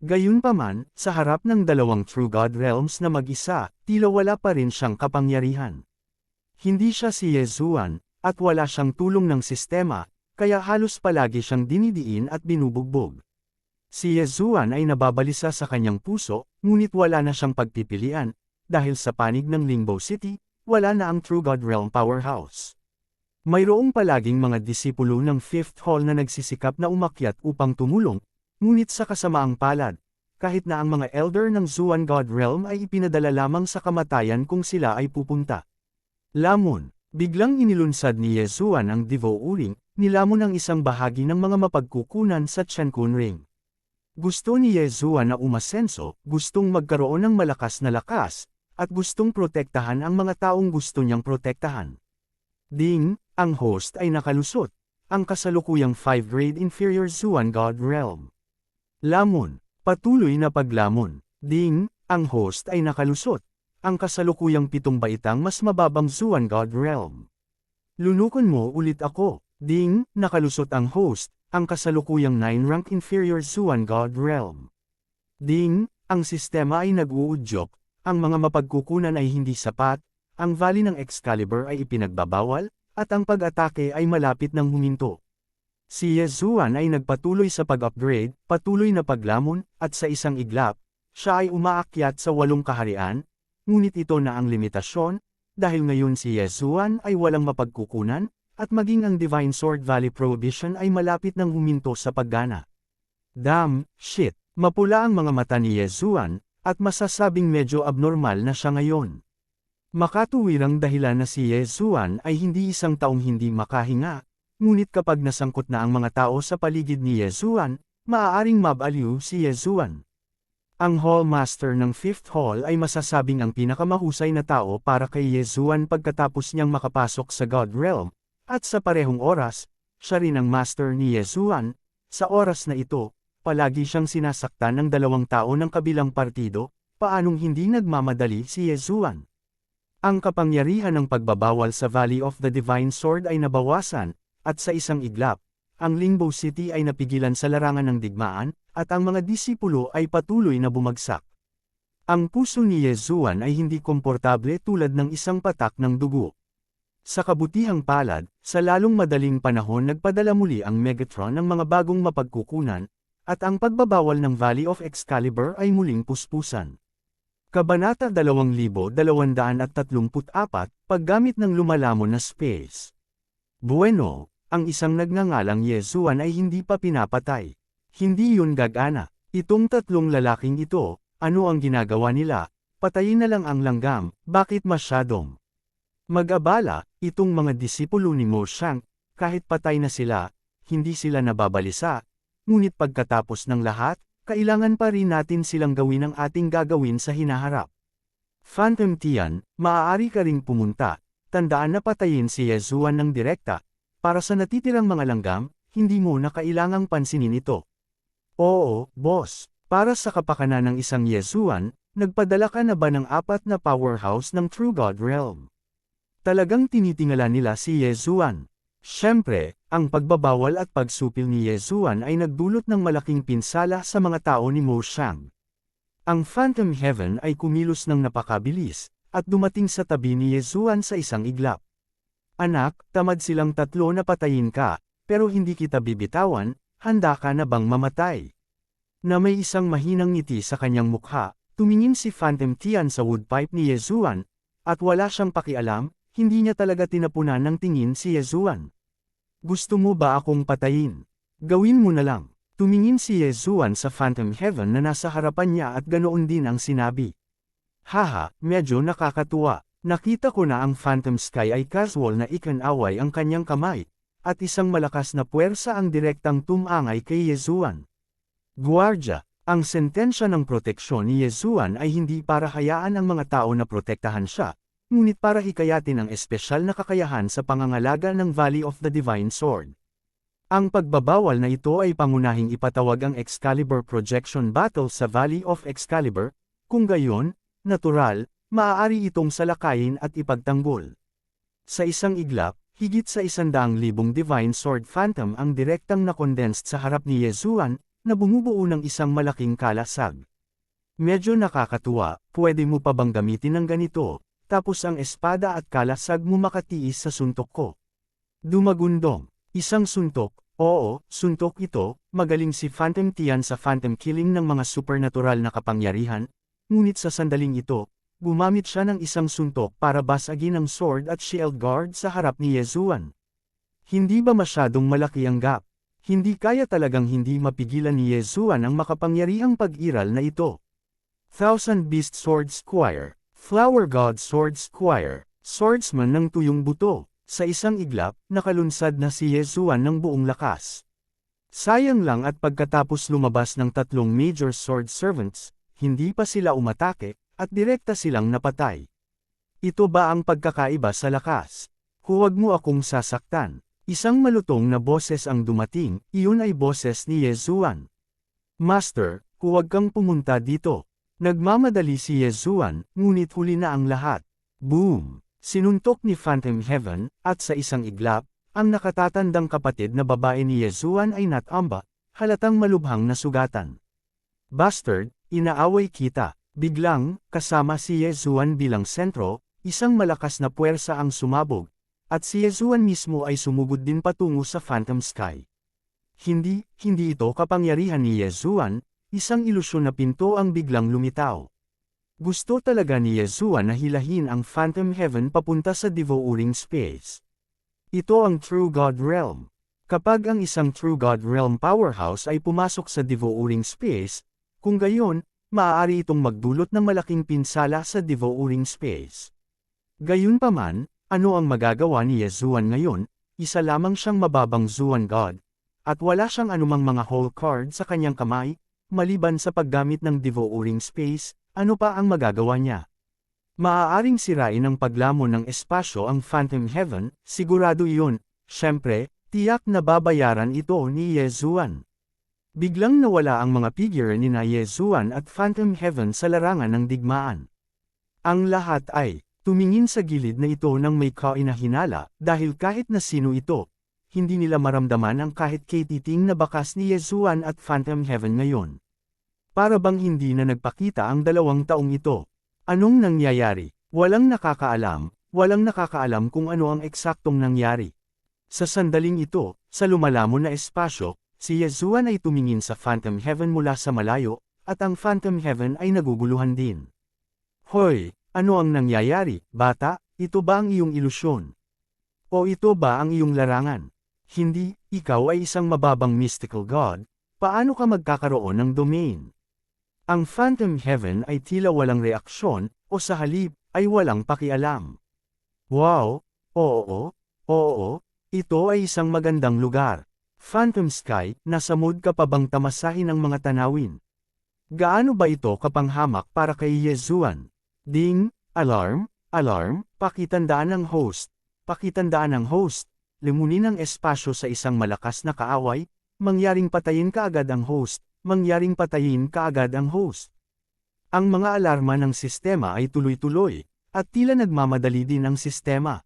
Gayunpaman, sa harap ng dalawang True God Realms na mag-isa, tila wala pa rin siyang kapangyarihan. Hindi siya si Yezuan, at wala siyang tulong ng sistema, kaya halos palagi siyang dinidiin at binubugbog. Si Yezuan ay nababalisa sa kanyang puso, ngunit wala na siyang pagpipilian, dahil sa panig ng Lingbo City, wala na ang True God Realm Powerhouse. Mayroong palaging mga disipulo ng 5th Hall na nagsisikap na umakyat upang tumulong, ngunit sa kasamaang palad, kahit na ang mga elder ng Zuan God Realm ay ipinadala lamang sa kamatayan kung sila ay pupunta. Lamon. Biglang inilunsad ni Yezuan ang Devo Uring, nilamon ang isang bahagi ng mga mapagkukunan sa Chenkun Ring. Gusto ni Yezuan na umasenso, gustong magkaroon ng malakas na lakas, at gustong protektahan ang mga taong gusto niyang protektahan. Ding, ang host ay nakalusot, ang kasalukuyang 5-grade inferior Zuan God Realm. Lamon, patuloy na paglamon. Ding, ang host ay nakalusot, ang kasalukuyang 7 baitang mas mababang Zuan God Realm. Lunukon mo ulit ako. Ding, nakalusot ang host, ang kasalukuyang 9-rank inferior Zuan God Realm. Ding, ang sistema ay nag-uudyok, ang mga mapagkukunan ay hindi sapat, ang Valley ng Excalibur ay ipinagbabawal, at ang pag-atake ay malapit ng huminto. Si Yezuan ay nagpatuloy sa pag-upgrade, patuloy na paglamon, at sa isang iglap, siya ay umaakyat sa 8 kaharian, ngunit ito na ang limitasyon, dahil ngayon si Yezuan ay walang mapagkukunan, at maging ang Divine Sword Valley Prohibition ay malapit ng huminto sa paggana. Damn, shit, mapula ang mga mata ni Yezuan, at masasabing medyo abnormal na siya ngayon. Makatuwirang dahilan na si Yezuan ay hindi isang taong hindi makahinga, ngunit kapag nasangkot na ang mga tao sa paligid ni Yezuan, maaaring mabaliw si Yezuan. Ang Hallmaster ng 5th Hall ay masasabing ang pinakamahusay na tao para kay Yezuan pagkatapos niyang makapasok sa God Realm, at sa parehong oras, siya rin ang Master ni Yezuan. Sa oras na ito, palagi siyang sinasaktan ng 2 tao ng kabilang partido, paanong hindi nagmamadali si Yezuan. Ang kapangyarihan ng pagbabawal sa Valley of the Divine Sword ay nabawasan, at sa isang iglap, ang Lingbo City ay napigilan sa larangan ng digmaan, at ang mga disipulo ay patuloy na bumagsak. Ang puso ni Yezuan ay hindi komportable tulad ng isang patak ng dugo. Sa kabutihang palad, sa lalong madaling panahon nagpadala muli ang Megatron ng mga bagong mapagkukunan, at ang pagbabawal ng Valley of Excalibur ay muling puspusan. Kabanata 2234, Paggamit ng lumalamon na space. Bueno, ang isang nagngangalang Yezuan ay hindi pa pinapatay. Hindi yun gagana. Itong 3 lalaking ito, ano ang ginagawa nila? Patayin na lang ang langgam, bakit masyadong mag-abala? Itong mga disipulo ni Mo Shank, kahit patay na sila, hindi sila nababalisa, ngunit pagkatapos ng lahat, kailangan pa rin natin silang gawin ang ating gagawin sa hinaharap. Phantom Tian, maaari ka ring pumunta, tandaan na patayin si Yezuan ng direkta, para sa natitirang mga langgam, hindi mo na kailangang pansinin ito. Oo, boss, para sa kapakanan ng isang Yezuan, nagpadala ka na ba ng 4 na powerhouse ng True God Realm? Talagang tinitingala nila si Yezuan. Siyempre, ang pagbabawal at pagsupil ni Yezuan ay nagdulot ng malaking pinsala sa mga tao ni Mo Xiang. Ang Phantom Heaven ay kumilos ng napakabilis, at dumating sa tabi ni Yezuan sa isang iglap. Anak, tamad silang tatlo na patayin ka, pero hindi kita bibitawan, handa ka na bang mamatay? Na may isang mahinang ngiti sa kanyang mukha, tumingin si Phantom Tian sa woodpipe ni Yezuan, at wala siyang pakialam, hindi niya talaga tinapunan ng tingin si Yezuan. Gusto mo ba akong patayin? Gawin mo na lang. Tumingin si Yezuan sa Phantom Heaven na nasa harapan niya at ganoon din ang sinabi. Haha, medyo nakakatuwa. Nakita ko na ang Phantom Sky ay casual na ikan-away ang kanyang kamay, at isang malakas na puwersa ang direktang tumangay kay Yezuan. Guardia, ang sentensya ng proteksyon ni Yezuan ay hindi para hayaan ang mga tao na protektahan siya, ngunit para hikayatin ang espesyal na kakayahan sa pangangalaga ng Valley of the Divine Sword. Ang pagbabawal na ito ay pangunahing ipatawag ang Excalibur Projection Battle sa Valley of Excalibur, kung gayon, natural, maaari itong salakayin at ipagtanggol. Sa isang iglap, higit sa 100,000 Divine Sword Phantom ang direktang na-condensed sa harap ni Yezuan, na bumubuo ng isang malaking kalasag. Medyo nakakatuwa, pwede mo pa bang gamitin ng ganito, tapos ang espada at kalasag mo makatiis sa suntok ko. Dumagundong, isang suntok, oo, suntok ito, magaling si Phantom Tian sa phantom killing ng mga supernatural na kapangyarihan, ngunit sa sandaling ito, gumamit siya ng isang suntok para basagin ang sword at shield guard sa harap ni Yezuan. Hindi ba masyadong malaki ang gap? Hindi kaya talagang hindi mapigilan ni Yezuan ang makapangyarihang pag-iral na ito. Thousand Beast Sword Squire, Flower God Sword Squire, Swordsman ng tuyong buto. Sa isang iglap, nakalunsad na si Yezuan ng buong lakas. Sayang lang at pagkatapos lumabas ng tatlong Major Sword Servants, hindi pa sila umatake, at direkta silang napatay. Ito ba ang pagkakaiba sa lakas? Huwag mo akong sasaktan. Isang malutong na boses ang dumating, iyon ay boses ni Yezuan. Master, huwag kang pumunta dito. Nagmamadali si Yezuan, ngunit huli na ang lahat. Boom! Sinuntok ni Phantom Heaven, at sa isang iglap, ang nakatatandang kapatid na babae ni Yezuan ay natamba, halatang malubhang na sugatan. Bastard, inaaway kita. Biglang, kasama si Yezuan bilang sentro, isang malakas na puwersa ang sumabog, at si Yezuan mismo ay sumugod din patungo sa Phantom Sky. Hindi ito kapangyarihan ni Yezuan, isang ilusyon na pinto ang biglang lumitaw. Gusto talaga ni Yezuan na hilahin ang Phantom Heaven papunta sa devouring space. Ito ang True God Realm. Kapag ang isang True God Realm powerhouse ay pumasok sa devouring space, kung gayon, maaari itong magdulot ng malaking pinsala sa devouring space. Gayunpaman, ano ang magagawa ni Yezuan ngayon? Isa lamang siyang mababang Zuan God, at wala siyang anumang mga whole card sa kanyang kamay, maliban sa paggamit ng devouring space, ano pa ang magagawa niya? Maaaring sirain ng paglamon ng espasyo ang Phantom Heaven, sigurado iyon, syempre, tiyak na babayaran ito ni Yezuan. Biglang nawala ang mga figure ni na Yezuan at Phantom Heaven sa larangan ng digmaan. Ang lahat ay tumingin sa gilid na ito ng may kainahinala dahil kahit na sino ito, hindi nila maramdaman ang kahit katiting na bakas ni Yezuan at Phantom Heaven ngayon. Para bang hindi na nagpakita ang 2 taong ito. Anong nangyayari? Walang nakakaalam kung ano ang eksaktong nangyari. Sa sandaling ito, sa lumalamon na espasyo, si Yezuan ay tumingin sa Phantom Heaven mula sa malayo, at ang Phantom Heaven ay naguguluhan din. Hoy, ano ang nangyayari, bata? Ito ba ang iyong ilusyon? O ito ba ang iyong larangan? Hindi, ikaw ay isang mababang mystical god, paano ka magkakaroon ng domain? Ang Phantom Heaven ay tila walang reaksyon, o sa halip, ay walang pakialam. Wow, oo, ito ay isang magandang lugar. Phantom Sky, nasa mood ka pa bang tamasahin ang mga tanawin? Gaano ba ito kapanghamak para kay Yezuan? Ding, alarm, pakitandaan ng host. Limunin ang espasyo sa isang malakas na kaaway, mangyaring patayin kaagad ang host. Ang mga alarma ng sistema ay tuloy-tuloy, at tila nagmamadali din ang sistema.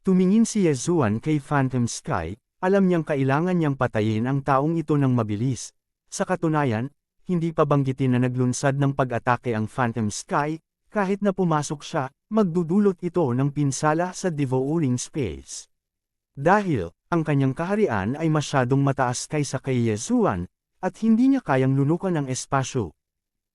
Tumingin si Yezuan kay Phantom Sky, alam niyang kailangan niyang patayin ang taong ito ng mabilis. Sa katunayan, hindi pa banggitin na naglunsad ng pag-atake ang Phantom Sky, kahit na pumasok siya, magdudulot ito ng pinsala sa devouring space. Dahil, ang kanyang kaharian ay masyadong mataas kaysa kay Yezuan, at hindi niya kayang lunukan ang espasyo.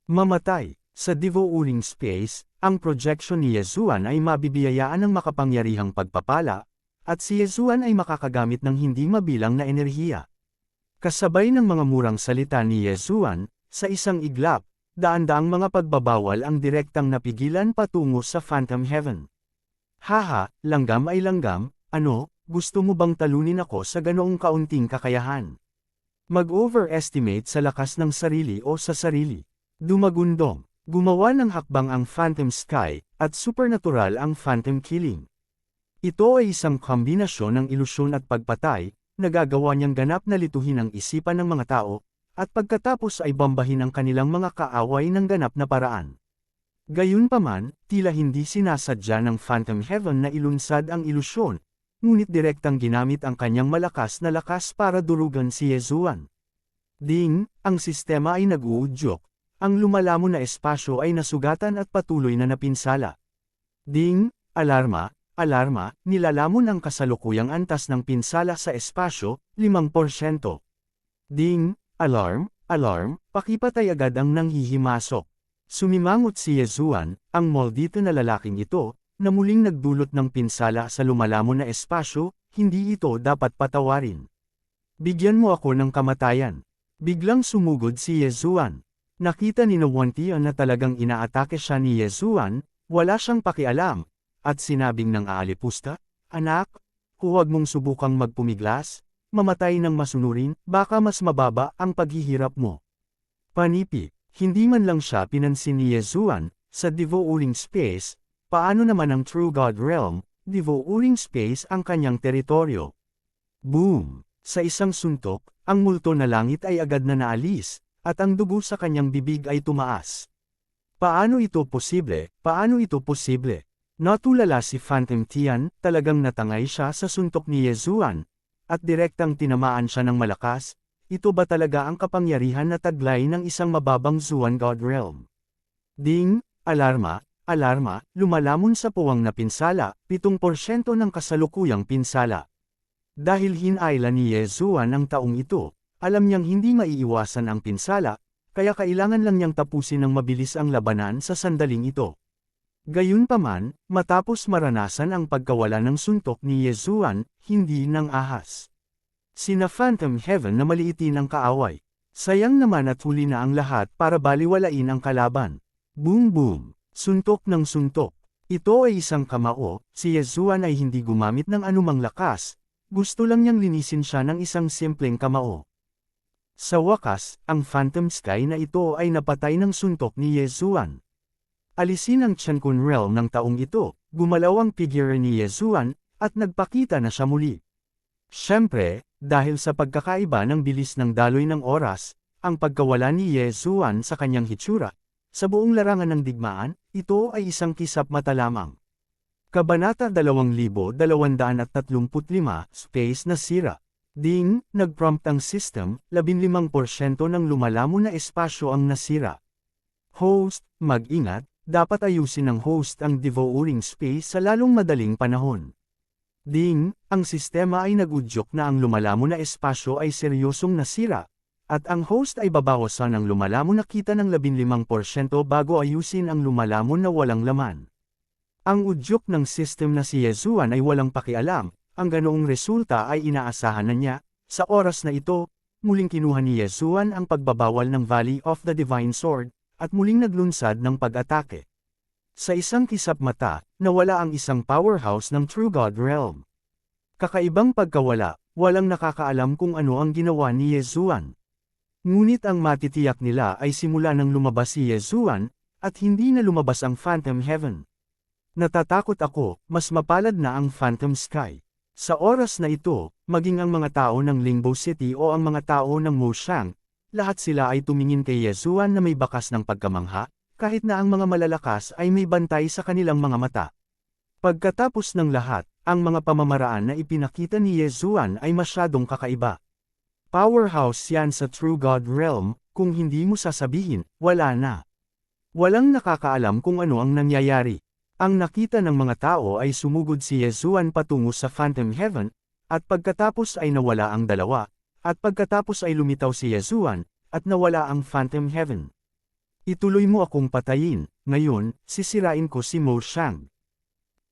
Mamatay. Sa devouring space, ang projection ni Yezuan ay mabibiyayaan ng makapangyarihang pagpapala, at si Yezuan ay makakagamit ng hindi mabilang na enerhiya. Kasabay ng mga murang salita ni Yezuan, sa isang iglap, daan-daang mga pagbabawal ang direktang napigilan patungo sa Phantom Heaven. Haha, langgam ay langgam, ano, gusto mo bang talunin ako sa ganoong kaunting kakayahan? Mag-overestimate sa lakas ng sarili o sa sarili. Dumagundong. Gumawa ng hakbang ang Phantom Sky, at supernatural ang Phantom Killing. Ito ay isang kombinasyon ng ilusyon at pagpatay, nagagawa niyang ganap na lituhin ang isipan ng mga tao, at pagkatapos ay bombahin ang kanilang mga kaaway ng ganap na paraan. Gayunpaman, tila hindi sinasadya ng Phantom Heaven na ilunsad ang ilusyon, ngunit direktang ginamit ang kanyang malakas na lakas para durugan si Yezuan. Ding, ang sistema ay nag-uudyok. Ang lumalamon na espasyo ay nasugatan at patuloy na napinsala. Ding, alarma, alarma, nilalamon ang kasalukuyang antas ng pinsala sa espasyo, 5%. Ding, alarm, alarm, pakipatay agad ang nanghihimasok. Sumimangot si Yezuan, ang maldito na lalaking ito, na muling nagdulot ng pinsala sa lumalamon na espasyo, hindi ito dapat patawarin. Bigyan mo ako ng kamatayan. Biglang sumugod si Yezuan. Nakita ni Nowantian na talagang inaatake siya ni Yezuan, wala siyang pakialam, at sinabing ng aalipusta, "Anak, huwag mong subukang magpumiglas, mamatay ng masunurin, baka mas mababa ang paghihirap mo." Panipi, hindi man lang siya pinansin ni Yezuan, sa devouring space, paano naman ang True God Realm, devouring space ang kanyang teritoryo. Boom! Sa isang suntok, ang multo na langit ay agad na naalis, at ang dugo sa kanyang bibig ay tumaas. Paano ito posible? Paano ito posible? Natulala si Phantom Tian, talagang natangay siya sa suntok ni Yezuan, at direktang tinamaan siya ng malakas. Ito ba talaga ang kapangyarihan na taglay ng isang mababang Zuan God Realm? Ding, alarma, alarma, lumalamon sa puwang na pinsala, 7% ng kasalukuyang pinsala. Dahil hinayla ni Yezuan ang taong ito, alam niyang hindi maiiwasan ang pinsala, kaya kailangan lang niyang tapusin ng mabilis ang labanan sa sandaling ito. Gayunpaman, matapos maranasan ang pagkawala ng suntok ni Yezuan, hindi ng ahas. Sina Phantom Heaven na maliitin ang kaaway. Sayang naman at huli na ang lahat para baliwalain ang kalaban. Boom boom, suntok ng suntok. Ito ay isang kamao, si Yezuan ay hindi gumamit ng anumang lakas, gusto lang niyang linisin siya ng isang simpleng kamao. Sa wakas, ang Phantom Sky na ito ay napatay ng suntok ni Yezuan. Alisin ang Qiankun Realm ng taong ito, gumalaw ang figure ni Yezuan, at nagpakita na siya muli. Siyempre, dahil sa pagkakaiba ng bilis ng daloy ng oras, ang pagkawala ni Yezuan sa kanyang hitsura, sa buong larangan ng digmaan, ito ay isang kisap mata lamang. Kabanata 2235, Space na sira. Ding, nag-prompt ang system, 15% ng lumalamon na espasyo ang nasira. Host, mag-ingat, dapat ayusin ng host ang devouring space sa lalong madaling panahon. Ding, ang sistema ay nag-udyok na ang lumalamon na espasyo ay seryosong nasira, at ang host ay babawasan ng lumalamon na kita ng 15% bago ayusin ang lumalamon na walang laman. Ang udyok ng system na si Yezuan ay walang pakialam. Ang ganoong resulta ay inaasahan na niya. Sa oras na ito, muling kinuha ni Yezuan ang pagbabawal ng Valley of the Divine Sword, at muling naglunsad ng pag-atake. Sa isang kisap mata, nawala ang isang powerhouse ng True God Realm. Kakaibang pagkawala, walang nakakaalam kung ano ang ginawa ni Yezuan. Ngunit ang matitiyak nila ay simula nang lumabas si Yezuan, at hindi na lumabas ang Phantom Heaven. Natatakot ako, mas mapalad na ang Phantom Sky. Sa oras na ito, maging ang mga tao ng Lingbo City o ang mga tao ng Moshang, lahat sila ay tumingin kay Yezuan na may bakas ng pagkamangha, kahit na ang mga malalakas ay may bantay sa kanilang mga mata. Pagkatapos ng lahat, ang mga pamamaraan na ipinakita ni Yezuan ay masyadong kakaiba. Powerhouse yan sa True God Realm, kung hindi mo sasabihin, wala na. Walang nakakaalam kung ano ang nangyayari. Ang nakita ng mga tao ay sumugod si Yezuan patungo sa Phantom Heaven, at pagkatapos ay nawala ang dalawa, at pagkatapos ay lumitaw si Yezuan, at nawala ang Phantom Heaven. Ituloy mo akong patayin, ngayon, sisirain ko si Mo Shang.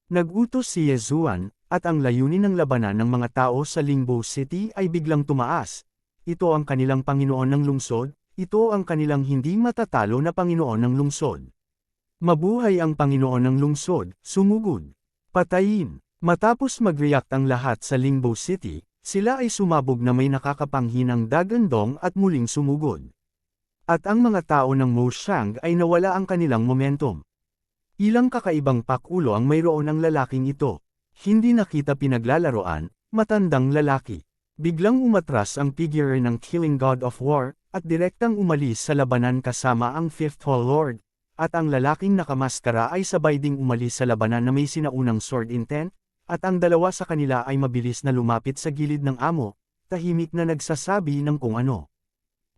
Nagutos si Yezuan, at ang layunin ng labanan ng mga tao sa Lingbo City ay biglang tumaas. Ito ang kanilang Panginoon ng lungsod, ito ang kanilang hindi matatalo na Panginoon ng lungsod. Mabuhay ang Panginoon ng lungsod, sumugod. Patayin. Matapos mag-react ang lahat sa Lingbo City, sila ay sumabog na may nakakapanghinang dagandong at muling sumugod. At ang mga tao ng Mo Shang ay nawala ang kanilang momentum. Ilang kakaibang pakulo ang mayroon ng lalaking ito. Hindi nakita pinaglalaroan, matandang lalaki. Biglang umatras ang figure ng Killing God of War, at direktang umalis sa labanan kasama ang Fifth Hall Lord, at ang lalaking nakamaskara ay sabay ding umalis sa labanan na may sinaunang sword intent, at ang dalawa sa kanila ay mabilis na lumapit sa gilid ng amo, tahimik na nagsasabi ng kung ano.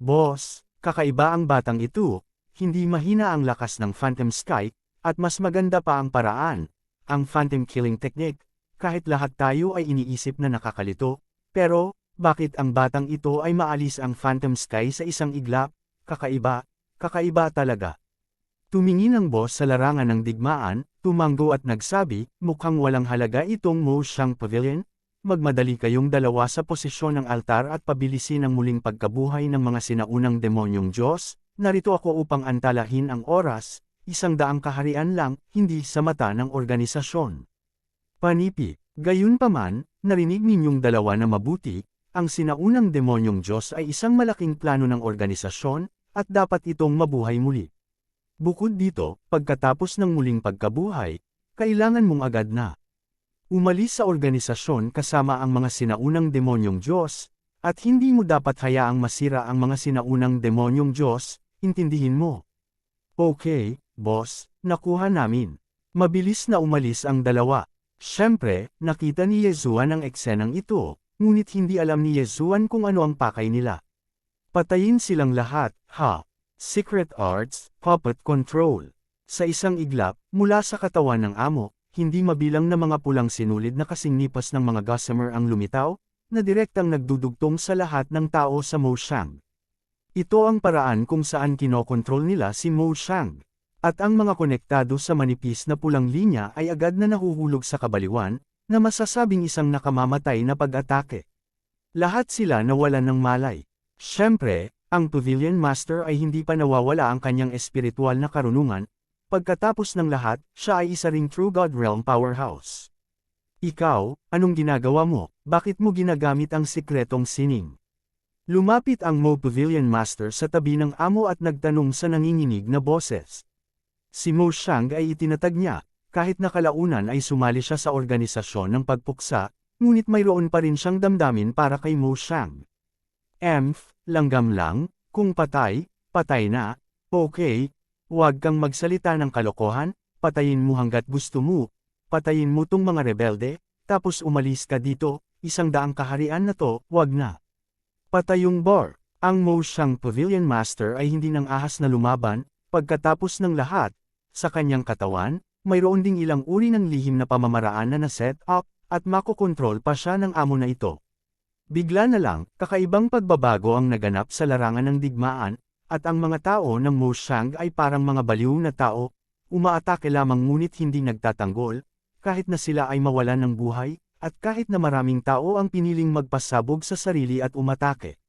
Boss, kakaiba ang batang ito, hindi mahina ang lakas ng Phantom Sky, at mas maganda pa ang paraan, ang Phantom Killing Technique, kahit lahat tayo ay iniisip na nakakalito, pero, bakit ang batang ito ay maalis ang Phantom Sky sa isang iglap? Kakaiba, kakaiba talaga. Tumingin ang boss sa larangan ng digmaan, tumanggo at nagsabi, mukhang walang halaga itong Mo Shang Pavilion, magmadali kayong dalawa sa posisyon ng altar at pabilisin ang muling pagkabuhay ng mga sinaunang demonyong Diyos, narito ako upang antalahin ang oras, 100 kaharian lang, hindi sa mata ng organisasyon. Panipi, gayunpaman, narinig ninyong dalawa na mabuti, ang sinaunang demonyong Diyos ay isang malaking plano ng organisasyon, at dapat itong mabuhay muli. Bukod dito, pagkatapos ng muling pagkabuhay, kailangan mong agad na umalis sa organisasyon kasama ang mga sinaunang demonyong Diyos, at hindi mo dapat hayaang masira ang mga sinaunang demonyong Diyos, intindihin mo. Okay, boss, nakuha namin. Mabilis na umalis ang dalawa. Siyempre, nakita ni Yezuan ang eksenang ito, ngunit hindi alam ni Yezuan kung ano ang pakay nila. Patayin silang lahat, ha? Secret Arts, Puppet Control. Sa isang iglap, mula sa katawan ng amo, hindi mabilang na mga pulang sinulid na kasing nipas ng mga gossamer ang lumitaw, na direktang nagdudugtong sa lahat ng tao sa Mo Shang. Ito ang paraan kung saan kinokontrol nila si Mo Shang. At ang mga konektado sa manipis na pulang linya ay agad na nahuhulog sa kabaliwan, na masasabing isang nakamamatay na pag-atake. Lahat sila nawalan ng malay. Siyempre, ang Pavilion Master ay hindi pa nawawala ang kanyang espiritual na karunungan, pagkatapos ng lahat, siya ay isa ring True God Realm Powerhouse. Ikaw, anong ginagawa mo? Bakit mo ginagamit ang sikretong sining? Lumapit ang Mo Pavilion Master sa tabi ng amo at nagtanong sa nanginginig na boses. Si Mo Shang ay itinatag niya, kahit nakalaunan ay sumali siya sa organisasyon ng pagpuksa, ngunit mayroon pa rin siyang damdamin para kay Mo Shang. Langgam lang, kung patay, patay na, okay, huwag kang magsalita ng kalokohan, patayin mo hanggat gusto mo, patayin mo tong mga rebelde, tapos umalis ka dito, 100 kaharian na to, wag na. Patayong bar, ang Mo Shang Pavilion Master ay hindi nang ahas na lumaban, pagkatapos ng lahat, sa kanyang katawan, mayroon ding ilang uri ng lihim na pamamaraan na na-set up, at makokontrol pa siya ng amo na ito. Bigla na lang, kakaibang pagbabago ang naganap sa larangan ng digmaan, at ang mga tao ng Mo Shang ay parang mga baliw na tao, umaatake lamang ngunit hindi nagtatanggol, kahit na sila ay mawalan ng buhay, at kahit na maraming tao ang piniling magpasabog sa sarili at umatake.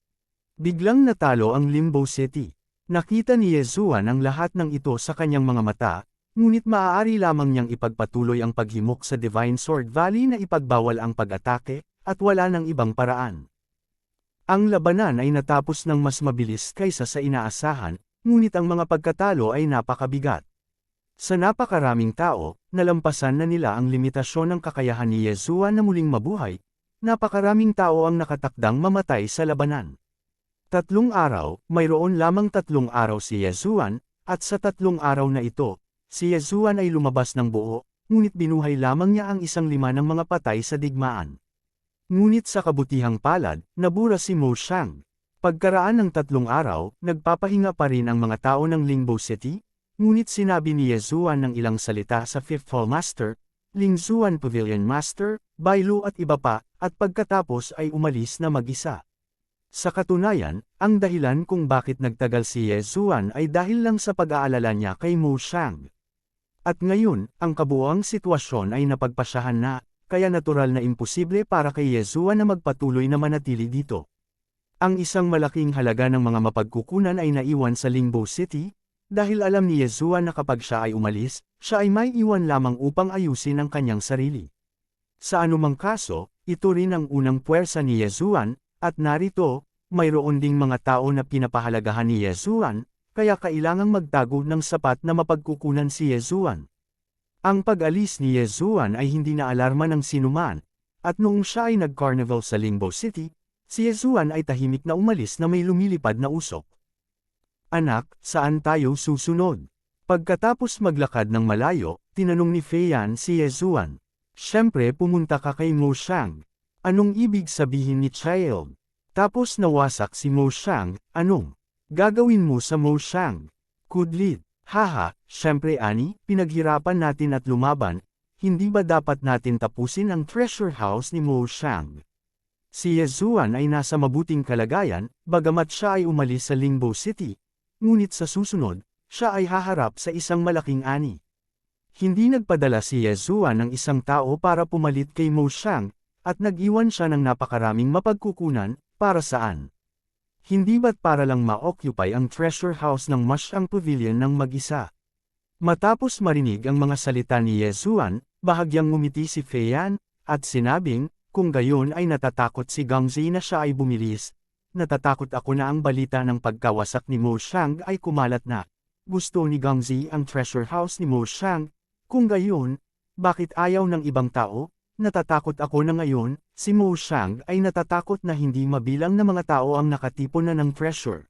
Biglang natalo ang Limbo City. Nakita ni Yezuan ang lahat ng ito sa kanyang mga mata, ngunit maaari lamang niyang ipagpatuloy ang paghimok sa Divine Sword Valley na ipagbawal ang pag-atake, at wala ng ibang paraan. Ang labanan ay natapos ng mas mabilis kaysa sa inaasahan, ngunit ang mga pagkatalo ay napakabigat. Sa napakaraming tao, nalampasan na nila ang limitasyon ng kakayahan ni Yezuan na muling mabuhay, napakaraming tao ang nakatakdang mamatay sa labanan. 3 araw, mayroon lamang 3 araw si Yezuan, at sa 3 araw na ito, si Yezuan ay lumabas ng buo, ngunit binuhay lamang niya ang 1/5 ng mga patay sa digmaan. Ngunit sa kabutihang palad, nabura si Mo Xiang. Pagkaraan ng 3 araw, nagpapahinga pa rin ang mga tao ng Lingbo City, ngunit sinabi ni Ye Zuan ng ilang salita sa Fifth Hall Master, Ling Zuan Pavilion Master, Bai Lu at iba pa, at pagkatapos ay umalis na mag-isa. Sa katunayan, ang dahilan kung bakit nagtagal si Ye Zuan ay dahil lang sa pag-aalala niya kay Mo Xiang. At ngayon, ang kabuuang sitwasyon ay napagpasyahan na, kaya natural na imposible para kay Ye Zuan na magpatuloy na manatili dito. Ang isang malaking halaga ng mga mapagkukunan ay naiwan sa Lingbo City, dahil alam ni Ye Zuan na kapag siya ay umalis, siya ay may iwan lamang upang ayusin ang kanyang sarili. Sa anumang kaso, ito rin ang unang puwersa ni Ye Zuan, at narito, mayroon ding mga tao na pinapahalagahan ni Ye Zuan, kaya kailangang magtago ng sapat na mapagkukunan si Ye Zuan. Ang pag-alis ni Ye Zuan ay hindi na alarma ng sinuman, at noong siya ay nag-carnival sa Lingbo City, si Ye Zuan ay tahimik na umalis na may lumilipad na usok. Anak, saan tayo susunod? Pagkatapos maglakad ng malayo, tinanong ni Fei Yan si Ye Zuan. Siyempre pumunta ka kay Mo Xiang. Anong ibig sabihin ni child? Tapos nawasak si Mo Xiang, anong gagawin mo sa Mo Xiang? Kudlit. Haha, siyempre Ani, pinaghirapan natin at lumaban, hindi ba dapat natin tapusin ang treasure house ni Mo Xiang? Si Ye Zuan ay nasa mabuting kalagayan, bagamat siya ay umalis sa Lingbo City, ngunit sa susunod, siya ay haharap sa isang malaking ani. Hindi nagpadala si Ye Zuan ng isang tao para pumalit kay Mo Xiang, at nag-iwan siya ng napakaraming mapagkukunan, para saan? Hindi ba't para lang ma-occupy ang treasure house ng Masyang Pavilion ng mag-isa? Matapos marinig ang mga salita ni Ye Zuan, bahagyang ngumiti si Fei Yan, at sinabing, kung gayon ay natatakot si Gangzi na siya ay bumilis, natatakot ako na ang balita ng pagkawasak ni Mo Xiang ay kumalat na. Gusto ni Gangzi ang treasure house ni Mo Xiang, kung gayon, bakit ayaw ng ibang tao? Natatakot ako na ngayon, si Mo Xiang ay natatakot na hindi mabilang na mga tao ang nakatipon na ng treasure.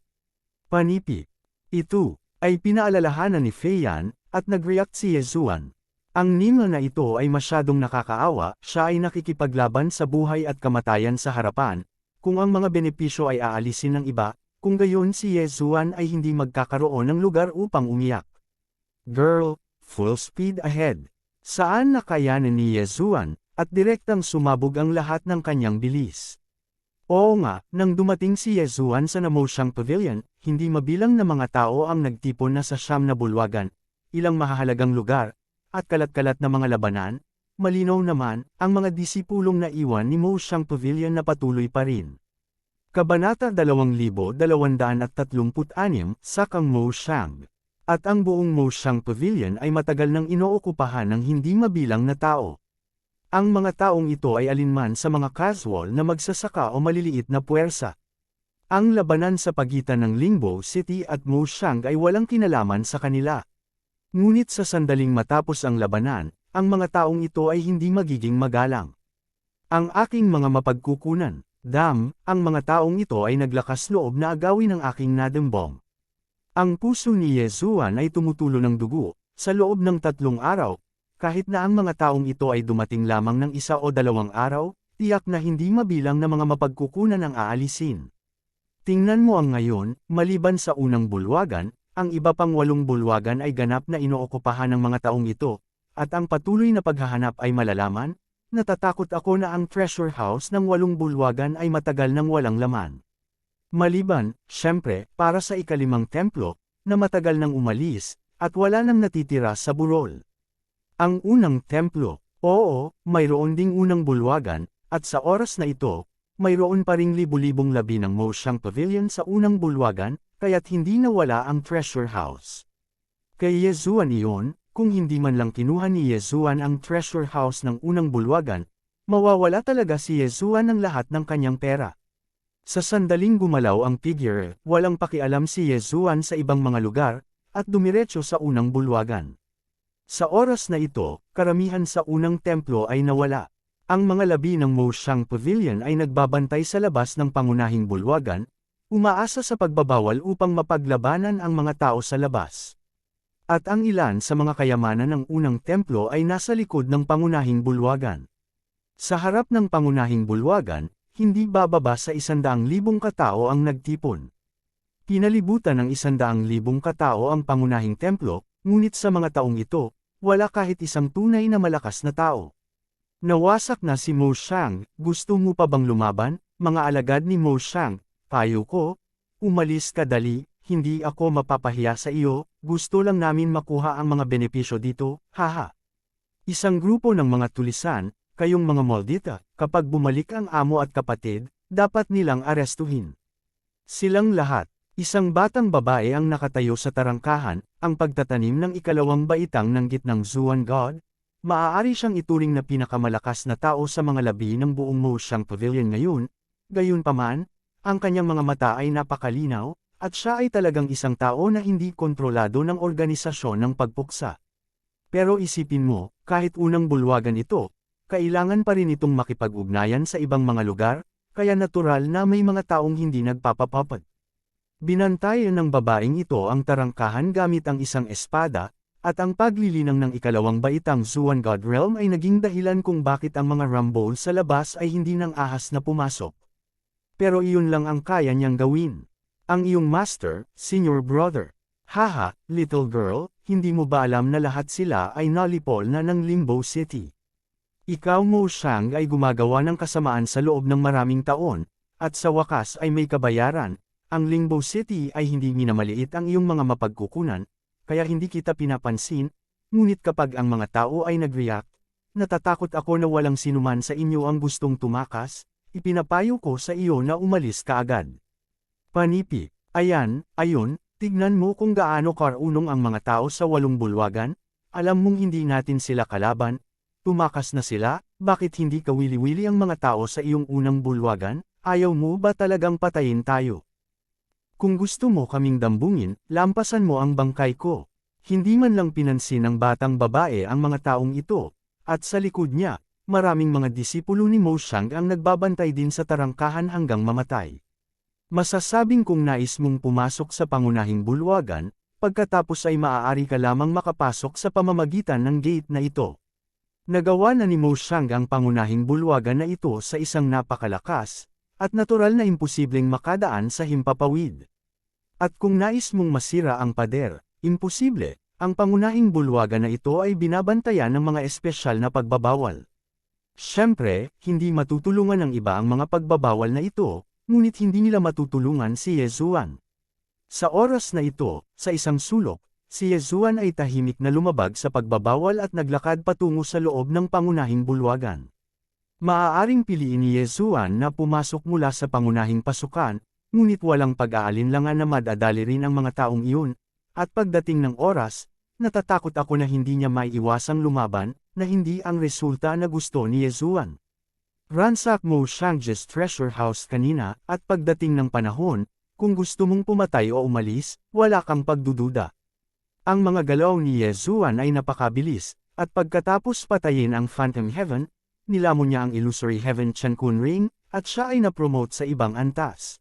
Panipi. Ito ay pinaalalahanan ni Fei Yan, at nag-react si Ye Zuan. Ang ninyo na ito ay masyadong nakakaawa, siya ay nakikipaglaban sa buhay at kamatayan sa harapan, kung ang mga benepisyo ay aalisin ng iba, kung gayon si Ye Zuan ay hindi magkakaroon ng lugar upang umiyak. Girl, full speed ahead. Saan nakayanan ni Ye Zuan, at direktang sumabog ang lahat ng kanyang bilis. Oo nga, nang dumating si Ye Zuan sa Namosyang Pavilion, hindi mabilang na mga tao ang nagtipon na sa siyam na bulwagan, ilang mahahalagang lugar, at kalat-kalat na mga labanan, malinaw naman, ang mga disipulong naiwan ni Mo Xiang Pavilion na patuloy pa rin. Kabanata 2236, Sakang Mo Xiang. At ang buong Mo Xiang Pavilion ay matagal nang inookupahan ng hindi mabilang na tao. Ang mga taong ito ay alinman sa mga casual na magsasaka o maliliit na puwersa. Ang labanan sa pagitan ng Lingbo City at Mo Xiang ay walang kinalaman sa kanila. Ngunit sa sandaling matapos ang labanan, ang mga taong ito ay hindi magiging magalang. Ang aking mga mapagkukunan, ang mga taong ito ay naglakas loob na agawin ang aking nadembong. Ang puso ni Ye Zuan ay tumutulo ng dugo, sa loob ng 3 araw, kahit na ang mga taong ito ay dumating lamang ng 1 o 2 araw, tiyak na hindi mabilang na mga mapagkukunan ang aalisin. Tingnan mo ang ngayon, maliban sa unang bulwagan, ang iba pang 8 bulwagan ay ganap na inookupahan ng mga taong ito, at ang patuloy na paghahanap ay malalaman, natatakot ako na ang treasure house ng 8 bulwagan ay matagal nang walang laman. Maliban, syempre, para sa ika-5 templo, na matagal nang umalis, at wala nang natitira sa burol. Ang unang templo, oo, mayroon ding unang bulwagan, at sa oras na ito, mayroon pa ring libu-libong labi ng Mo Xiang Pavilion sa unang bulwagan, kaya't hindi nawala ang treasure house. Kay Ye Zuan iyon, kung hindi man lang kinuha ni Ye Zuan ang treasure house ng unang bulwagan, mawawala talaga si Ye Zuan ng lahat ng kanyang pera. Sa sandaling gumalaw ang figure, walang pakialam si Ye Zuan sa ibang mga lugar, at dumiretso sa unang bulwagan. Sa oras na ito, karamihan sa unang templo ay nawala. Ang mga labi ng Mo Xiang Pavilion ay nagbabantay sa labas ng pangunahing bulwagan, umaasa sa pagbabawal upang mapaglabanan ang mga tao sa labas. At ang ilan sa mga kayamanan ng unang templo ay nasa likod ng pangunahing bulwagan. Sa harap ng pangunahing bulwagan, hindi bababa sa 100,000 katao ang nagtipon. Pinalibutan ng 100,000 katao ang pangunahing templo, ngunit sa mga taong ito, wala kahit isang tunay na malakas na tao. Nawasak na si Mo Xiang, gusto mo pa bang lumaban, mga alagad ni Mo Xiang, payo ko, umalis ka dali, hindi ako mapapahiya sa iyo, gusto lang namin makuha ang mga benepisyo dito, haha. Isang grupo ng mga tulisan, kayong mga Maldita, kapag bumalik ang amo at kapatid, dapat nilang arestuhin. Silang lahat, isang batang babae ang nakatayo sa tarangkahan, ang pagtatanim ng ikalawang baitang ng gitnang Zuan God, maaari siyang ituring na pinakamalakas na tao sa mga labi ng buong Mo Xiang Pavilion ngayon, gayunpaman, ang kanyang mga mata ay napakalinaw, at siya ay talagang isang tao na hindi kontrolado ng organisasyon ng pagpuksa. Pero isipin mo, kahit unang bulwagan ito, kailangan pa rin itong makipag-ugnayan sa ibang mga lugar, kaya natural na may mga taong hindi nagpapapapad. Binantayan ng babaeng ito ang tarangkahan gamit ang isang espada, at ang paglilinang ng ikalawang baitang Zuan God Realm ay naging dahilan kung bakit ang mga Rumble sa labas ay hindi nang ahas na pumasok. Pero iyon lang ang kaya niyang gawin. Ang iyong master, senior brother. Haha, little girl, hindi mo ba alam na lahat sila ay nalipol na ng Limbo City? Ikaw Mo Xiang ay gumagawa ng kasamaan sa loob ng maraming taon, at sa wakas ay may kabayaran. Ang Limbo City ay hindi minamaliit ang iyong mga mapagkukunan, kaya hindi kita pinapansin, ngunit kapag ang mga tao ay nag-react, natatakot ako na walang sinuman sa inyo ang gustong tumakas, ipinapayo ko sa iyo na umalis ka agad. Panipi, ayun, tignan mo kung gaano karunong ang mga tao sa 8 bulwagan, alam mong hindi natin sila kalaban, tumakas na sila, bakit hindi kawili-wili ang mga tao sa iyong unang bulwagan, ayaw mo ba talagang patayin tayo? Kung gusto mo kaming dambungin, lampasan mo ang bangkay ko. Hindi man lang pinansin ng batang babae ang mga taong ito, at sa likod niya, maraming mga disipulo ni Mo Xiang ang nagbabantay din sa tarangkahan hanggang mamatay. Masasabing kung nais mong pumasok sa pangunahing bulwagan, pagkatapos ay maaari ka lamang makapasok sa pamamagitan ng gate na ito. Nagawa na ni Mo Xiang ang pangunahing bulwagan na ito sa isang napakalakas, at natural na imposibleng makadaan sa himpapawid. At kung nais mong masira ang pader, imposible, ang pangunahing bulwagan na ito ay binabantayan ng mga espesyal na pagbabawal. Siyempre, hindi matutulungan ng iba ang mga pagbabawal na ito, ngunit hindi nila matutulungan si Yezuan. Sa oras na ito, sa isang sulok, si Yezuan ay tahimik na lumabag sa pagbabawal at naglakad patungo sa loob ng pangunahing bulwagan. Maaaring piliin ni Yezuan na pumasok mula sa pangunahing pasukan, ngunit walang pag-aalinlangan na madadali rin ang mga taong iyon, at pagdating ng oras, natatakot ako na hindi niya maiiwasang lumaban, na hindi ang resulta na gusto ni Yezuan. Ransak Mo Xiang's treasure house kanina, at pagdating ng panahon, kung gusto mong pumatay o umalis, wala kang pagdududa. Ang mga galaw ni Yezuan ay napakabilis, at pagkatapos patayin ang Phantom Heaven, nilamon niya ang Illusory Heaven Chankun Ring, at siya ay na-promote sa ibang antas.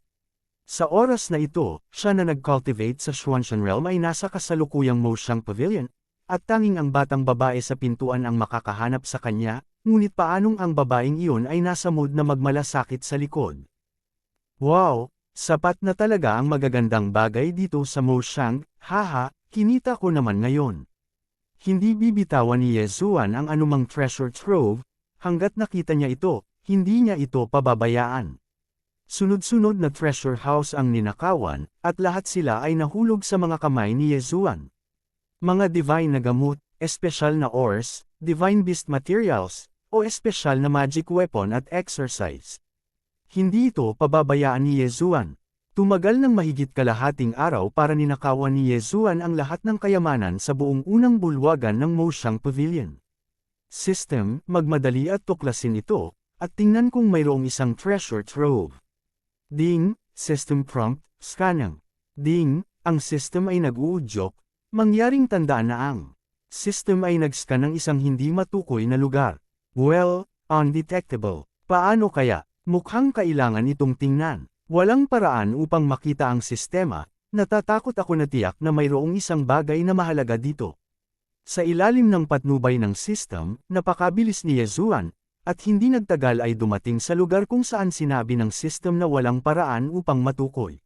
Sa oras na ito, siya na nag-cultivate sa Xuanshan Realm ay nasa kasalukuyang Mo Xiang Pavilion, at tanging ang batang babae sa pintuan ang makakahanap sa kanya, ngunit paanong ang babaeng iyon ay nasa mood na magmalasakit sa likod. Wow, sapat na talaga ang magagandang bagay dito sa Mo Xiang, haha, kinita ko naman ngayon. Hindi bibitawan ni Yezuan ang anumang treasure trove, hanggat nakita niya ito, hindi niya ito pababayaan. Sunod-sunod na treasure house ang ninakawan, at lahat sila ay nahulog sa mga kamay ni Yezuan. Mga divine na gamot, espesyal na ores, divine beast materials, o espesyal na magic weapon at exercise. Hindi ito pababayaan ni Yezuan. Tumagal ng mahigit kalahating araw para ninakawan ni Yezuan ang lahat ng kayamanan sa buong unang bulwagan ng Mo Xiang Pavilion. System, magmadali at tuklasin ito, at tingnan kung mayroong isang treasure trove. Ding, system prompt, scanning. Ding, ang system ay nag-uudyok, mangyaring tandaan na ang system ay nag-scan ng isang hindi matukoy na lugar. Well, undetectable. Paano kaya? Mukhang kailangan itong tingnan. Walang paraan upang makita ang sistema, Natatakot ako na tiyak na mayroong isang bagay na mahalaga dito. Sa ilalim ng patnubay ng system, napakabilis ni Yezuan, at hindi nagtagal ay dumating sa lugar kung saan sinabi ng system na walang paraan upang matukoy.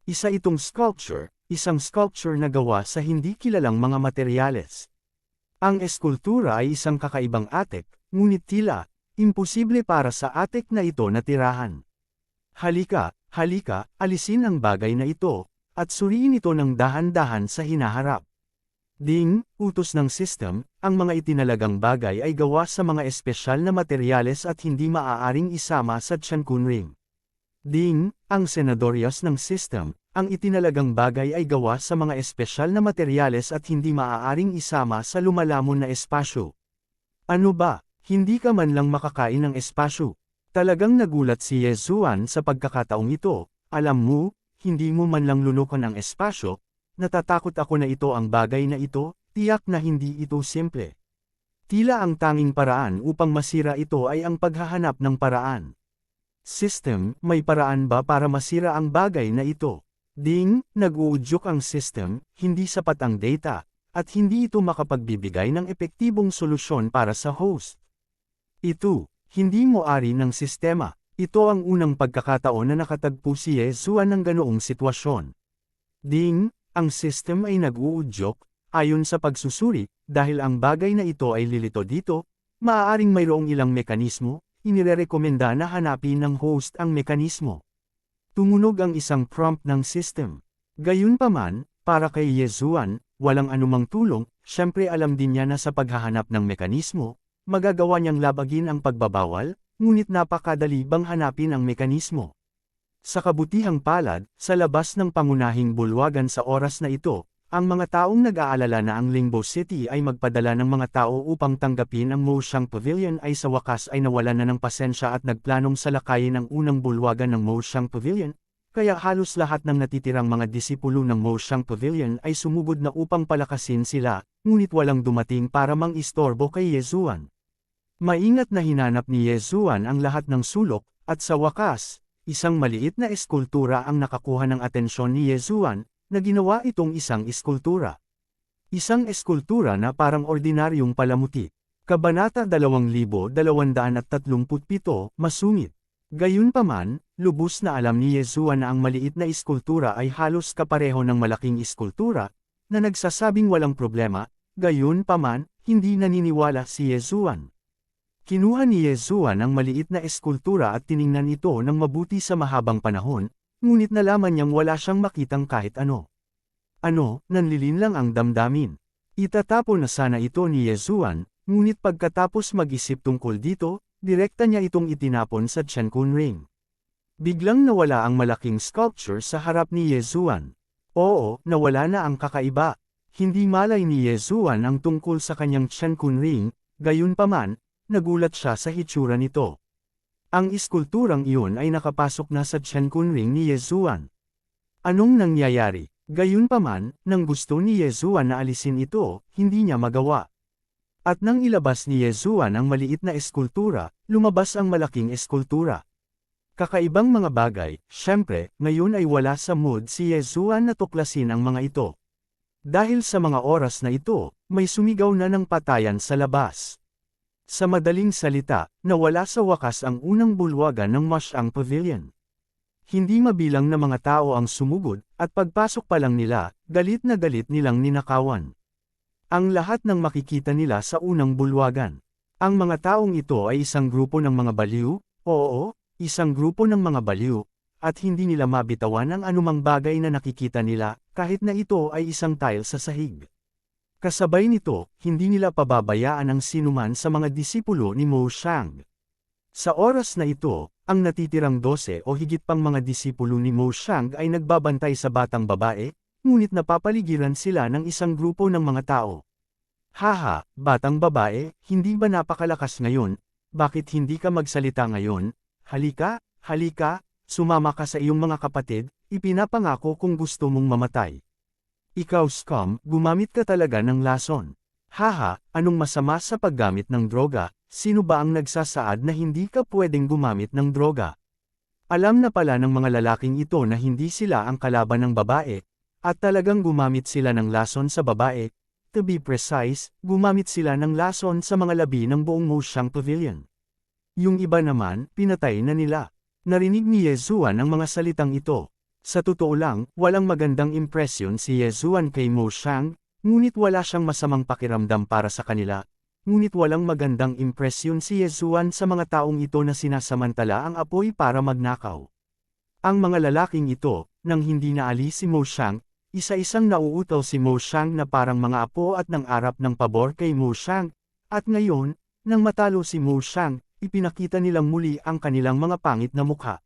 Isa itong sculpture, isang sculpture na gawa sa hindi kilalang mga materyales. Ang eskultura ay isang kakaibang atek, ngunit tila, imposible para sa atek na ito na tirahan. Halika, alisin ang bagay na ito, at suriin ito ng dahan-dahan sa hinaharap. Ding, utos ng system, ang mga itinalagang bagay ay gawa sa mga espesyal na materyales at hindi maaaring isama sa Tiancun ring. Ding, ang senadoryas ng system, ang itinalagang bagay ay gawa sa mga espesyal na materyales at hindi maaaring isama sa lumalamon na espasyo. Ano ba, hindi ka man lang makakain ng espasyo? Talagang nagulat si Yezuan sa pagkakataong ito, alam mo, hindi mo man lang lunukan ang espasyo, natatakot ako na ito ang bagay na ito, tiyak na hindi ito simple. Tila ang tanging paraan upang masira ito ay ang paghahanap ng paraan. System, may paraan ba para masira ang bagay na ito? Ding, nag-uudyok ang system, hindi sapat ang data, at hindi ito makapagbibigay ng epektibong solusyon para sa host. Ito, hindi mo ari ng sistema. Ito ang unang pagkakataon na nakatagpo si Yezuan ng ganoong sitwasyon. Ding, ang system ay nag-uudyok, ayon sa pagsusuri, dahil ang bagay na ito ay lilito dito, maaaring mayroong ilang mekanismo, inirerekomenda na hanapin ng host ang mekanismo. Tumunog ang isang prompt ng system. Gayunpaman, para kay Yezuan, walang anumang tulong, syempre alam din niya na sa paghahanap ng mekanismo, magagawa niyang labagin ang pagbabawal, ngunit napakadali bang hanapin ang mekanismo. Sa kabutihang palad, sa labas ng pangunahing bulwagan sa oras na ito, ang mga taong nag-aalala na ang Lingbo City ay magpadala ng mga tao upang tanggapin ang Moshang Pavilion ay sa wakas ay nawalan na ng pasensya at nagplanong salakayin ang unang bulwagan ng Moshang Pavilion, kaya halos lahat ng natitirang mga disipulo ng Moshang Pavilion ay sumugod na upang palakasin sila, ngunit walang dumating para mang-istorbo kay Yezuan. Maingat na hinanap ni Yezuan ang lahat ng sulok, at sa wakas, isang maliit na eskultura ang nakakuha ng atensyon ni Yezuan, na ginawa itong isang eskultura. Isang eskultura na parang ordinaryong palamuti. Kabanata 2237, masungit. Gayunpaman, lubos na alam ni Yezuan na ang maliit na eskultura ay halos kapareho ng malaking eskultura, na nagsasabing walang problema, gayunpaman, hindi naniniwala si Yezuan. Kinuha ni Yezuan ang maliit na eskultura at tiningnan ito ng mabuti sa mahabang panahon, ngunit nalaman niyang wala siyang makitang kahit ano. Nanlilin lang ang damdamin. Itatapon na sana ito ni Yezuan, ngunit pagkatapos mag-isip tungkol dito, direkta niya itong itinapon sa Tiancun ring. Biglang nawala ang malaking sculpture sa harap ni Yezuan. Oo, nawala na ang kakaiba. Hindi malay ni Yezuan ang tungkol sa kanyang Tiancun ring, gayunpaman, nagulat siya sa hitsura nito. Ang eskulturang iyon ay nakapasok na sa Tiancun ring ni Yezuan. Anong nangyayari? Gayunpaman, nang gusto ni Yezuan na alisin ito, hindi niya magawa. At nang ilabas ni Yezuan ang maliit na eskultura, lumabas ang malaking eskultura. Kakaibang mga bagay, syempre, ngayon ay wala sa mood si Yezuan na tuklasin ang mga ito. Dahil sa mga oras na ito, may sumigaw na ng patayan sa labas. Sa madaling salita, nawala sa wakas ang unang bulwagan ng Moshang Pavilion. Hindi mabilang na mga tao ang sumugod, at pagpasok pa lang nila, galit na galit nilang ninakawan. Ang lahat ng makikita nila sa unang bulwagan. Ang mga taong ito ay isang grupo ng mga baliw, oo, isang grupo ng mga baliw, at hindi nila mabitawan ang anumang bagay na nakikita nila, kahit na ito ay isang tile sa sahig. Kasabay nito, hindi nila pababayaan ang sinuman sa mga disipulo ni Moshang. Sa oras na ito, ang natitirang 12 o higit pang mga disipulo ni Moshang ay nagbabantay sa batang babae, ngunit napapaligiran sila ng isang grupo ng mga tao. Haha, batang babae, hindi ba napakalakas ngayon? Bakit hindi ka magsalita ngayon? Halika, sumama ka sa iyong mga kapatid, ipinapangako kung gusto mong mamatay. Ikaw scum, gumamit ka talaga ng lason. Haha, anong masama sa paggamit ng droga? Sino ba ang nagsasaad na hindi ka pwedeng gumamit ng droga? Alam na pala ng mga lalaking ito na hindi sila ang kalaban ng babae, At talagang gumamit sila ng lason sa babae. To be precise, gumamit sila ng lason sa mga labi ng buong Moshang Pavilion. Yung iba naman, pinatay na nila. Narinig ni Yezuan ang mga salitang ito. Sa totoo lang, walang magandang impresyon si Yezuan kay Moshang, ngunit wala siyang masamang pakiramdam para sa kanila. Ngunit walang magandang impresyon si Yezuan sa mga taong ito na sinasamantala ang apoy para magnakaw. Ang mga lalaking ito, nang hindi naalis si Moshang, isa-isang nauutaw si Moshang na parang mga apo at nang arap ng pabor kay Moshang, at ngayon, nang matalo si Moshang, ipinakita nilang muli ang kanilang mga pangit na mukha.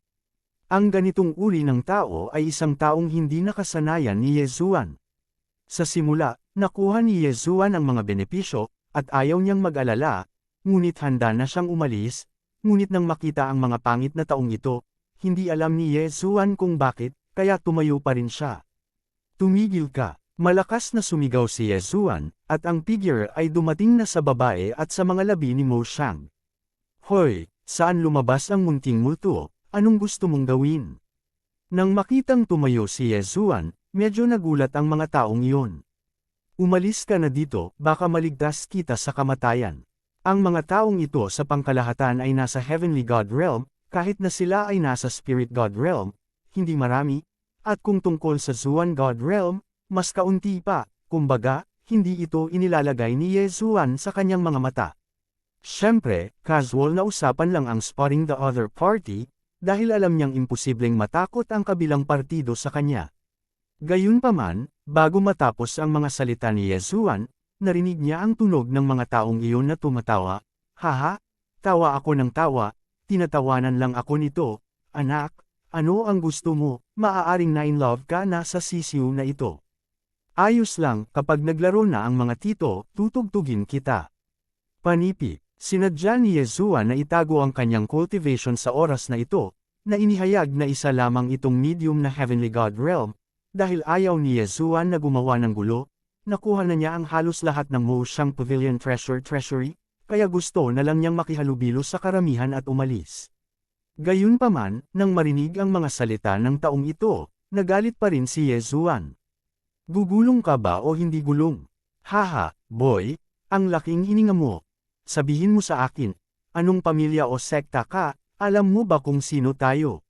Ang ganitong uri ng tao ay isang taong hindi nakasanayan ni Yezuan. Sa simula, nakuha ni Yezuan ang mga benepisyo, at ayaw niyang mag-alala, ngunit handa na siyang umalis, ngunit nang makita ang mga pangit na taong ito, hindi alam ni Yezuan kung bakit, kaya tumayo pa rin siya. Tumigil ka! Malakas na sumigaw si Yezuan, at ang figure ay dumating na sa babae at sa mga labi ni Moshang. Hoy, saan lumabas ang munting multo? Anong gusto mong gawin? Nang makitang tumayo si Yezuan, medyo nagulat ang mga taong iyon. Umalis ka na dito, baka maligtas kita sa kamatayan. Ang mga taong ito sa pangkalahatan ay nasa Heavenly God Realm, kahit na sila ay nasa Spirit God Realm, hindi marami, at kung tungkol sa Zuan God Realm, mas kaunti pa, kumbaga, hindi ito inilalagay ni Yezuan sa kanyang mga mata. Siyempre, casual na usapan lang ang spotting the other party, dahil alam niyang imposibleng matakot ang kabilang partido sa kanya. Gayunpaman, bago matapos ang mga salita ni Yezuan, narinig niya ang tunog ng mga taong iyon na tumatawa. Haha, tawa ako ng tawa, tinatawanan lang ako nito, anak, ano ang gusto mo, maaaring na-in-love ka na sa sisiw na ito. Ayos lang, kapag naglaro na ang mga tito, tutugtugin kita. Panipi. Sinadya ni Yezuan na itago ang kanyang cultivation sa oras na ito, na inihayag na isa lamang itong medium na Heavenly God Realm, dahil ayaw ni Yezuan na gumawa ng gulo, nakuha na niya ang halos lahat ng Moshang Pavilion treasury, kaya gusto na lang niyang makihalubilo sa karamihan at umalis. Gayunpaman, nang marinig ang mga salita ng taong ito, nagalit pa rin si Yezuan. Gugulong ka ba o hindi gulong? Haha, boy, ang laking hininga mo. Sabihin mo sa akin, anong pamilya o sekta ka, alam mo ba kung sino tayo?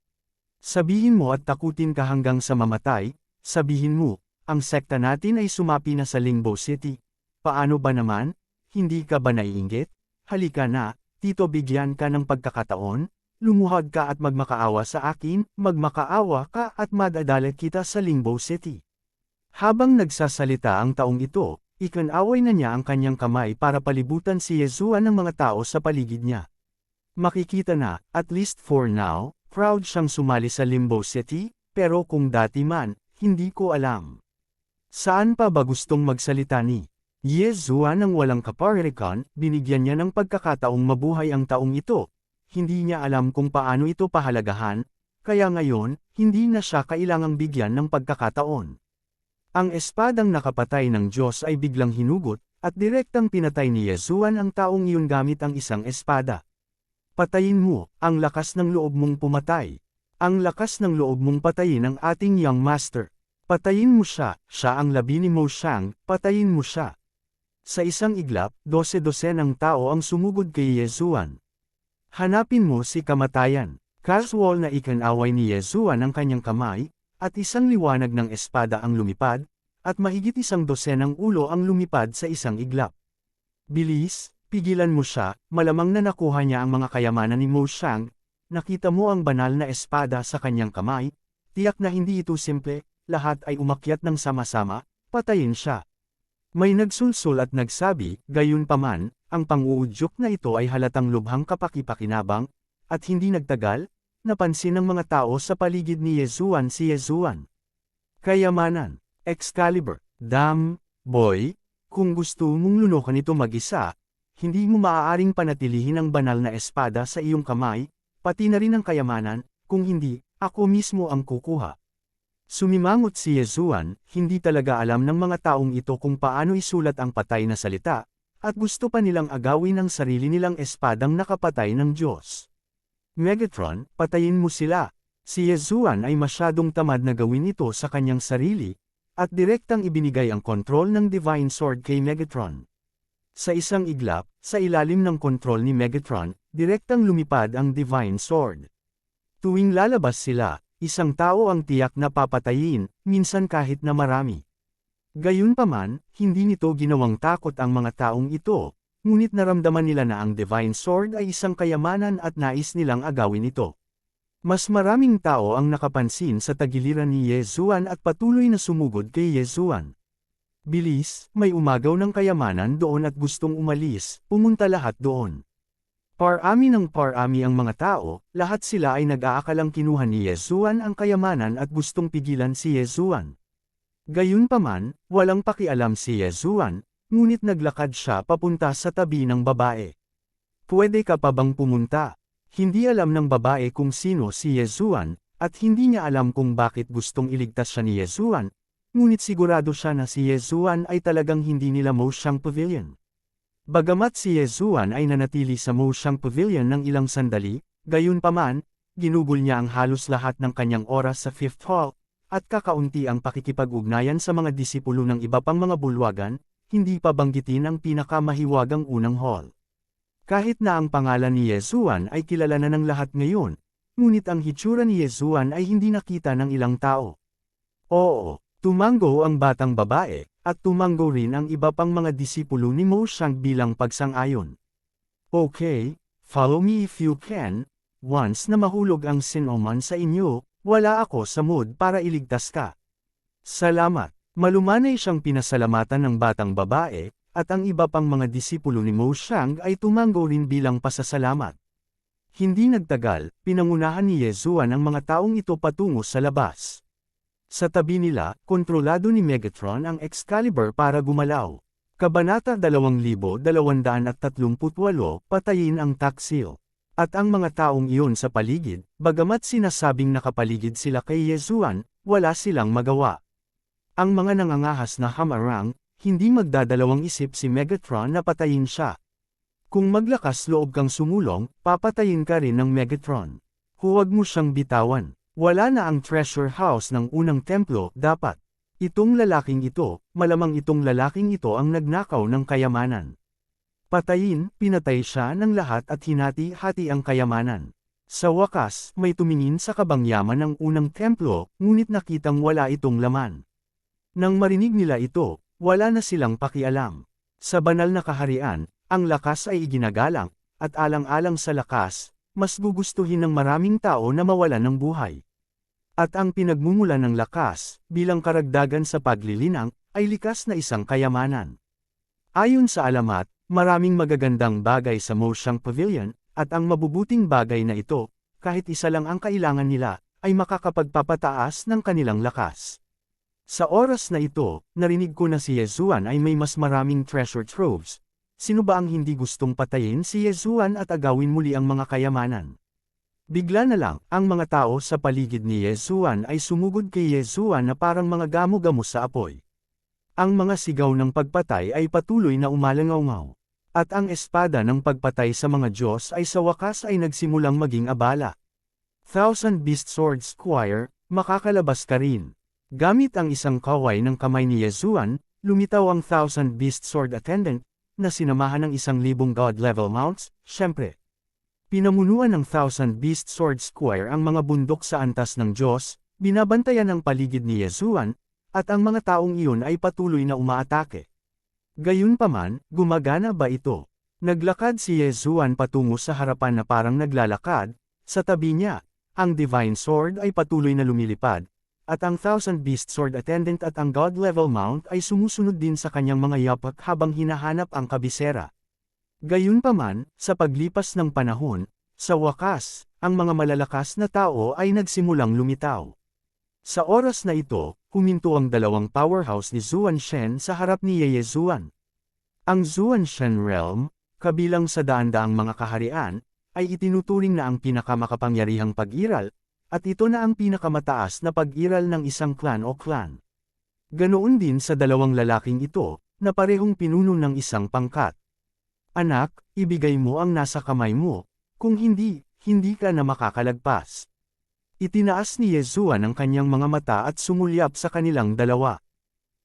Sabihin mo at takutin ka hanggang sa mamatay, sabihin mo, ang sekta natin ay sumapi na sa Lingbo City. Paano ba naman? Hindi ka ba naiinggit? Halika na, tito bigyan ka ng pagkakataon, lumuhod ka at magmakaawa sa akin, magmakaawa ka at madadala kita sa Lingbo City. Habang nagsasalita ang taong ito, ikanaway na niya ang kanyang kamay para palibutan si Yezuan ng mga tao sa paligid niya. Makikita na, at least for now, proud siyang sumali sa Limbo City, pero kung dati man, hindi ko alam. Saan pa ba gustong magsalita ni Yezuan ng walang kaparirikan, binigyan niya ng pagkakataong mabuhay ang taong ito. Hindi niya alam kung paano ito pahalagahan, kaya ngayon, hindi na siya kailangang bigyan ng pagkakataon. Ang espadang nakapatay ng Diyos ay biglang hinugot, at direktang pinatay ni Yezuan ang taong iyon gamit ang isang espada. Patayin mo, ang lakas ng loob mong pumatay. Ang lakas ng loob mong patayin ang ating young master. Patayin mo siya, siya ang labi ni Moshang, patayin mo siya. Sa isang iglap, 12 ng tao ang sumugod kay Yezuan. Hanapin mo si kamatayan. Casual na ikanaway ni Yezuan ang kanyang kamay, at isang liwanag ng espada ang lumipad, at mahigit 12 ng ulo ang lumipad sa isang iglap. Bilis, pigilan mo siya, malamang na nakuha niya ang mga kayamanan ni Moshang, nakita mo ang banal na espada sa kanyang kamay, tiyak na hindi ito simple, lahat ay umakyat ng sama-sama, patayin siya. May nagsulsul at nagsabi, gayunpaman, ang pang-uudyok na ito ay halatang lubhang kapaki-pakinabang, at hindi nagtagal, napansin ng mga tao sa paligid ni Yezuan si Yezuan. Kayamanan, Excalibur, boy, kung gusto mong lunukan ito mag-isa, hindi mo maaaring panatilihin ang banal na espada sa iyong kamay, pati na rin ang kayamanan, kung hindi, ako mismo ang kukuha. Sumimangot si Yezuan, hindi talaga alam ng mga taong ito kung paano isulat ang patay na salita, at gusto pa nilang agawin ang sarili nilang espadang nakapatay ng Diyos. Megatron, patayin mo sila. Si Yezuan ay masyadong tamad na gawin ito sa kanyang sarili, at direktang ibinigay ang kontrol ng Divine Sword kay Megatron. Sa isang iglap, sa ilalim ng kontrol ni Megatron, direktang lumipad ang Divine Sword. Tuwing lalabas sila, isang tao ang tiyak na papatayin, minsan kahit na marami. Gayunpaman, hindi nito ginawang takot ang mga taong ito, ngunit naramdaman nila na ang Divine Sword ay isang kayamanan at nais nilang agawin ito. Mas maraming tao ang nakapansin sa tagiliran ni Yezuan at patuloy na sumugod kay Yezuan. Bilis, may umagaw ng kayamanan doon at gustong umalis, pumunta lahat doon. Parami ng parami ang mga tao, lahat sila ay nag-aakalang kinuha ni Yezuan ang kayamanan at gustong pigilan si Yezuan. Gayunpaman, walang pakialam si Yezuan, ngunit naglakad siya papunta sa tabi ng babae. Pwede ka pa bang pumunta? Hindi alam ng babae kung sino si Yezuan, at hindi niya alam kung bakit gustong iligtas siya ni Yezuan, ngunit sigurado siya na si Yezuan ay talagang hindi nila Moshang Pavilion. Bagamat si Yezuan ay nanatili sa Moshang Pavilion ng ilang sandali, gayunpaman, ginugol niya ang halos lahat ng kanyang oras sa Fifth Hall, at kakaunti ang pakikipag-ugnayan sa mga disipulo ng iba pang mga bulwagan, hindi pa banggitin ang pinakamahiwagang unang hall. Kahit na ang pangalan ni Yezuan ay kilala na ng lahat ngayon, ngunit ang hitsura ni Yezuan ay hindi nakita ng ilang tao. Oo, tumango ang batang babae, at tumango rin ang iba pang mga disipulo ni Moshang bilang pagsang-ayon. Okay, follow me if you can. Once na mahulog ang sinoman sa inyo, wala ako sa mood para iligtas ka. Salamat. Malumanay siyang pinasalamatan ng batang babae, at ang iba pang mga disipulo ni Moshang ay tumango rin bilang pasasalamat. Hindi nagtagal, pinangunahan ni Yezuan ang mga taong ito patungo sa labas. Sa tabi nila, kontrolado ni Megatron ang Excalibur para gumalaw. Kabanata 2238, Patayin ang Taksil. At ang mga taong iyon sa paligid, bagamat sinasabing nakapaligid sila kay Yezuan, wala silang magawa. Ang mga nangangahas na hamarang, hindi magdadalawang isip si Megatron na patayin siya. Kung maglakas loob kang sumulong, papatayin ka rin ng Megatron. Huwag mo siyang bitawan. Wala na ang treasure house ng unang templo, dapat. Itong lalaking ito, malamang itong lalaking ito ang nagnakaw ng kayamanan. Patayin, pinatay siya ng lahat at hinati-hati ang kayamanan. Sa wakas, may tumingin sa kabangyaman ng unang templo, ngunit nakitang wala itong laman. Nang marinig nila ito, wala na silang pakialam. Sa banal na kaharian, ang lakas ay iginagalang, at alang-alang sa lakas, mas gugustuhin ng maraming tao na mawalan ng buhay. At ang pinagmumula ng lakas, bilang karagdagan sa paglilinang, ay likas na isang kayamanan. Ayon sa alamat, maraming magagandang bagay sa Moshang Pavilion, at ang mabubuting bagay na ito, kahit isa lang ang kailangan nila, ay makakapagpapataas ng kanilang lakas. Sa oras na ito, narinig ko na si Yezuan ay may mas maraming treasure troves. Sino ba ang hindi gustong patayin si Yezuan at agawin muli ang mga kayamanan? Bigla na lang, ang mga tao sa paligid ni Yezuan ay sumugod kay Yezuan na parang mga gamo-gamo sa apoy. Ang mga sigaw ng pagpatay ay patuloy na umalangaw-ngaw. At ang espada ng pagpatay sa mga Diyos ay sa wakas ay nagsimulang maging abala. Thousand Beast Sword Squire, makakalabas ka rin. Gamit ang isang kaway ng kamay ni Yezuan, lumitaw ang Thousand Beast Sword Attendant, na sinamahan ng 1,000 God-level mounts, syempre. Pinamunuan ng Thousand Beast Sword Squire ang mga bundok sa antas ng Diyos, binabantayan ang paligid ni Yezuan, at ang mga taong iyon ay patuloy na umaatake. Gayunpaman, gumagana ba ito? Naglakad si Yezuan patungo sa harapan na parang naglalakad, sa tabi niya, ang Divine Sword ay patuloy na lumilipad, at ang Thousand Beast Sword Attendant at ang God-level mount ay sumusunod din sa kanyang mga yapak habang hinahanap ang kabisera. Gayunpaman, sa paglipas ng panahon, sa wakas, ang mga malalakas na tao ay nagsimulang lumitaw. Sa oras na ito, huminto ang dalawang powerhouse ni Zuanshen sa harap ni Yezuan. Ang Zuanshen Realm, kabilang sa daan-daang mga kaharian, ay itinuturing na ang pinakamakapangyarihang pag-iral, at ito na ang pinakamataas na pag-iral ng isang clan o clan. Ganoon din sa dalawang lalaking ito, na parehong pinuno ng isang pangkat. Anak, ibigay mo ang nasa kamay mo, kung hindi, hindi ka na makakalagpas. Itinaas ni Yezuan ang kanyang mga mata at sumulyap sa kanilang dalawa.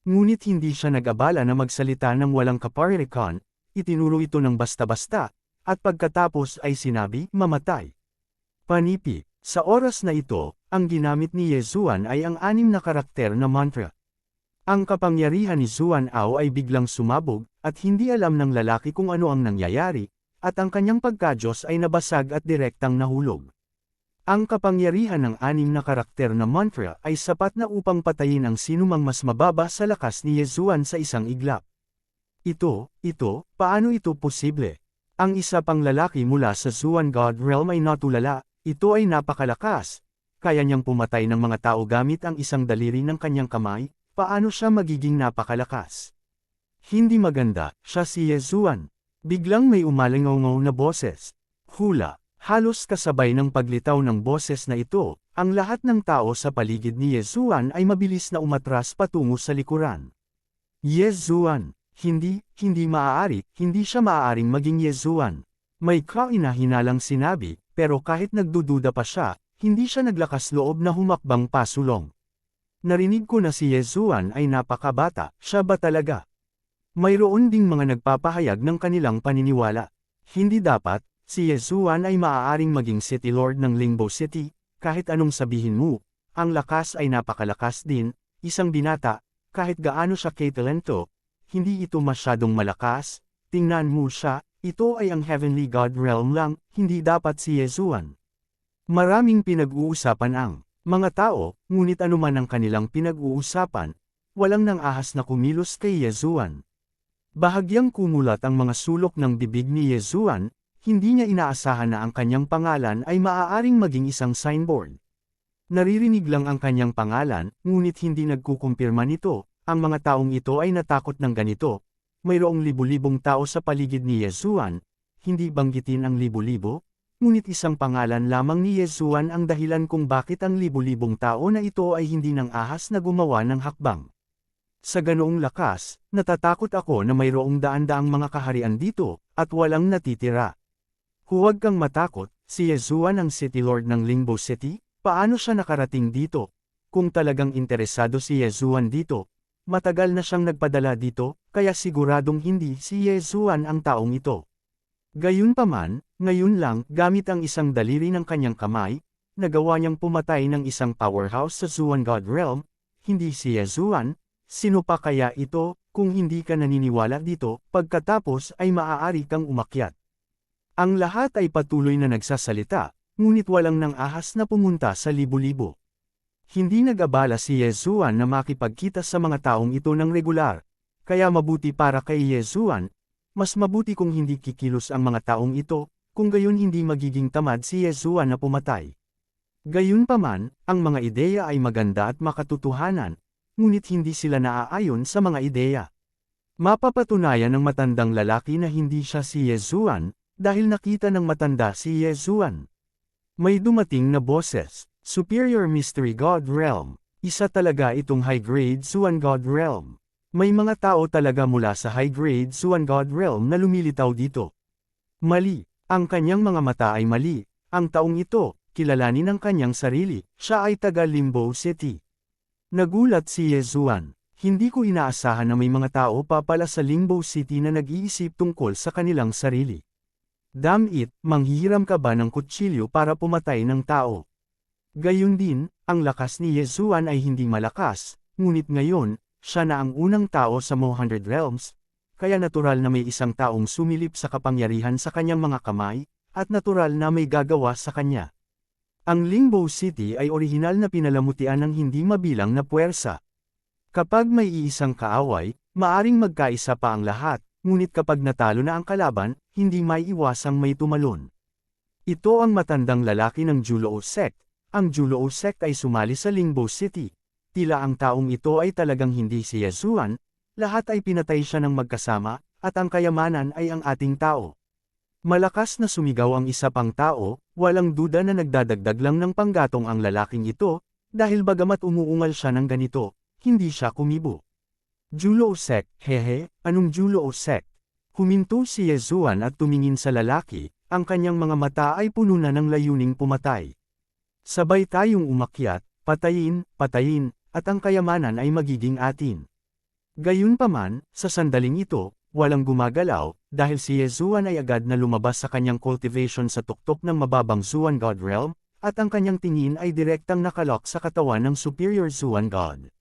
Ngunit hindi siya nag-abala na magsalita ng walang kaparirikan, itinuro ito ng basta-basta, at pagkatapos ay sinabi, mamatay. Panipi, sa oras na ito, ang ginamit ni Yezuan ay ang 6 na karakter na mantra. Ang kapangyarihan ni Zuan Ao ay biglang sumabog, at hindi alam ng lalaki kung ano ang nangyayari, at ang kanyang pagkadyos ay nabasag at direktang nahulog. Ang kapangyarihan ng 6 na karakter na mantra ay sapat na upang patayin ang sinumang mas mababa sa lakas ni Yezuan sa isang iglap. Paano ito posible? Ang isa pang lalaki mula sa Zuan God Realm ay natulala, ito ay napakalakas. Kaya niyang pumatay ng mga tao gamit ang isang daliri ng kanyang kamay, paano siya magiging napakalakas? Hindi maganda, siya si Yezuan. Biglang may umalingaw na boses. Hula. Halos kasabay ng paglitaw ng boses na ito, ang lahat ng tao sa paligid ni Yezuan ay mabilis na umatras patungo sa likuran. Yezuan, hindi siya maaaring maging Yezuan. May kahinahinalang sinabi, pero kahit nagdududa pa siya, hindi siya naglakas loob na humakbang pasulong. Narinig ko na si Yezuan ay napakabata, siya ba talaga? Mayroon ding mga nagpapahayag ng kanilang paniniwala. Hindi dapat, si Yezuan ay maaaring maging City Lord ng Lingbo City, kahit anong sabihin mo, ang lakas ay napakalakas din, isang binata, kahit gaano siya katalento, hindi ito masyadong malakas, tingnan mo siya, ito ay ang Heavenly God Realm lang, hindi dapat si Yezuan. Maraming pinag-uusapan ang mga tao, ngunit anuman ang kanilang pinag-uusapan, walang nang ahas na kumilos kay Yezuan. Bahagyang kumulat ang mga sulok ng bibig ni Yezuan, hindi niya inaasahan na ang kanyang pangalan ay maaaring maging isang signboard. Naririnig lang ang kanyang pangalan, ngunit hindi nagkukumpirma nito, ang mga taong ito ay natakot ng ganito. Mayroong libu-libong tao sa paligid ni Yezuan, hindi banggitin ang libu-libo, ngunit isang pangalan lamang ni Yezuan ang dahilan kung bakit ang libu-libong tao na ito ay hindi nang ahas na gumawa ng hakbang. Sa ganoong lakas, natatakot ako na mayroong daan-daang mga kaharian dito, at walang natitira. Huwag kang matakot, si Yezuan ang City Lord ng Lingbo City, paano siya nakarating dito? Kung talagang interesado si Yezuan dito, matagal na siyang nagpadala dito, kaya siguradong hindi si Yezuan ang taong ito. Gayunpaman, ngayon lang, gamit ang isang daliri ng kanyang kamay, nagawa niyang pumatay ng isang powerhouse sa Zuan God Realm, hindi si Yezuan. Sino pa kaya ito? Kung hindi ka naniniwala dito, pagkatapos ay maaari kang umakyat. Ang lahat ay patuloy na nagsasalita, ngunit walang nang ahas na pumunta sa libu-libo. Hindi nag-abala si Yezuan na makipagkita sa mga taong ito ng regular, kaya mabuti para kay Yezuan, mas mabuti kung hindi kikilos ang mga taong ito, kung gayon hindi magiging tamad si Yezuan na pumatay. Gayunpaman, ang mga ideya ay maganda at makatotohanan, ngunit hindi sila naaayon sa mga ideya. Mapapatunayan ng matandang lalaki na hindi siya si Yezuan, dahil nakita ng matanda si Yezuan. May dumating na boses, Superior Mystery God Realm, isa talaga itong high-grade Zuan God Realm. May mga tao talaga mula sa high-grade Zuan God Realm na lumilitaw dito. Mali, ang kanyang mga mata ay mali, ang taong ito, kilalanin ang kanyang sarili, siya ay taga Limbo City. Nagulat si Yezuan, hindi ko inaasahan na may mga tao pa pala sa Limbo City na nag-iisip tungkol sa kanilang sarili. Damn it, manghihiram ka ba ng kutsilyo para pumatay ng tao? Gayun din, ang lakas ni Yezuan ay hindi malakas, ngunit ngayon, siya na ang unang tao sa Mo-100 Realms, kaya natural na may isang taong sumilip sa kapangyarihan sa kanyang mga kamay, at natural na may gagawa sa kanya. Ang Limbo City ay orihinal na pinalamutian ng hindi mabilang na puwersa. Kapag may iisang kaaway, maaring magkaisa pa ang lahat, ngunit kapag natalo na ang kalaban, hindi may iwasang may tumalon. Ito ang matandang lalaki ng Juloo Sect. Ang Juloo Sect ay sumali sa Limbo City. Tila ang taong ito ay talagang hindi si Yezuan, lahat ay pinatay siya ng magkasama, at ang kayamanan ay ang ating tao. Malakas na sumigaw ang isa pang tao, walang duda na nagdadagdag lang ng panggatong ang lalaking ito, dahil bagamat umuungal siya ng ganito, hindi siya kumibo. Juloo Sect, hehe, anong Juloo Sect? Huminto si Yezuan at tumingin sa lalaki, ang kanyang mga mata ay puno na ng layuning pumatay. Sabay tayong umakyat, patayin, at ang kayamanan ay magiging atin. Gayunpaman, sa sandaling ito, walang gumagalaw, dahil si Yezuan ay agad na lumabas sa kanyang cultivation sa tuktok ng mababang Zuan God Realm, at ang kanyang tingin ay direktang nakalok sa katawan ng Superior Zuan God.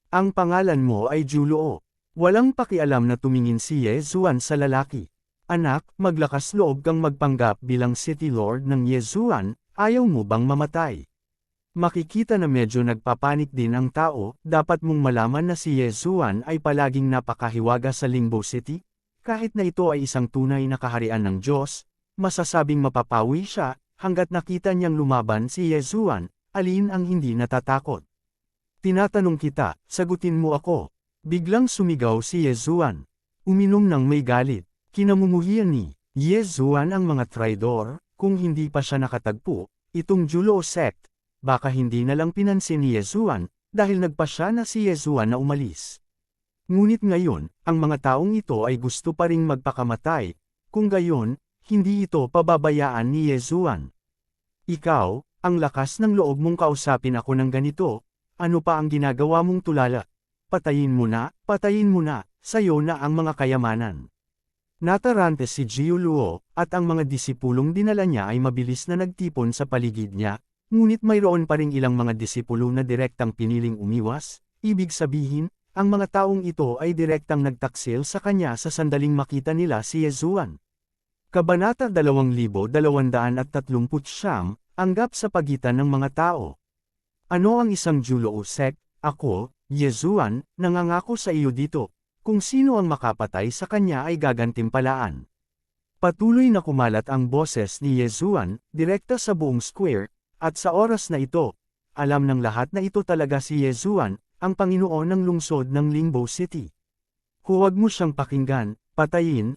Ang pangalan mo ay Juluo. Walang pakialam na tumingin si Yezuan sa lalaki. Anak, maglakas loob kang magpanggap bilang City Lord ng Yezuan, ayaw mo bang mamatay? Makikita na medyo nagpapanik din ang tao, dapat mong malaman na si Yezuan ay palaging napakahiwaga sa Lingbo City, kahit na ito ay isang tunay na kaharian ng Diyos, masasabing mapapawi siya, hanggat nakita niyang lumaban si Yezuan, alin ang hindi natatakot. Tinatanong kita, sagutin mo ako. Biglang sumigaw si Yezuan. Uminom ng may galit, kinamumuhian ni Yezuan ang mga traidor, kung hindi pa siya nakatagpo, itong Juluo sect. Baka hindi na lang pinansin ni Yezuan, dahil nagpa siya na si Yezuan na umalis. Ngunit ngayon, ang mga taong ito ay gusto pa ring magpakamatay, kung gayon, hindi ito pababayaan ni Yezuan. Ikaw, ang lakas ng loob mong kausapin ako ng ganito, ano pa ang ginagawa mong tulala? Patayin mo na, sayo na ang mga kayamanan. Natarante si Juluo, at ang mga disipulong dinala niya ay mabilis na nagtipon sa paligid niya. Ngunit mayroon pa ring ilang mga disipulo na direktang piniling umiwas, ibig sabihin, ang mga taong ito ay direktang nagtaksil sa kanya sa sandaling makita nila si Yezuan. Kabanata 2239, ang gap sa pagitan ng mga tao. Ano ang isang Juluo sect? Ako, Yezuan, nangangako sa iyo dito, kung sino ang makapatay sa kanya ay gagantimpalaan. Patuloy na kumalat ang boses ni Yezuan, direkta sa buong square, at sa oras na ito, alam ng lahat na ito talaga si Yezuan, ang Panginoon ng lungsod ng Lingbo City. Huwag mo siyang pakinggan, patayin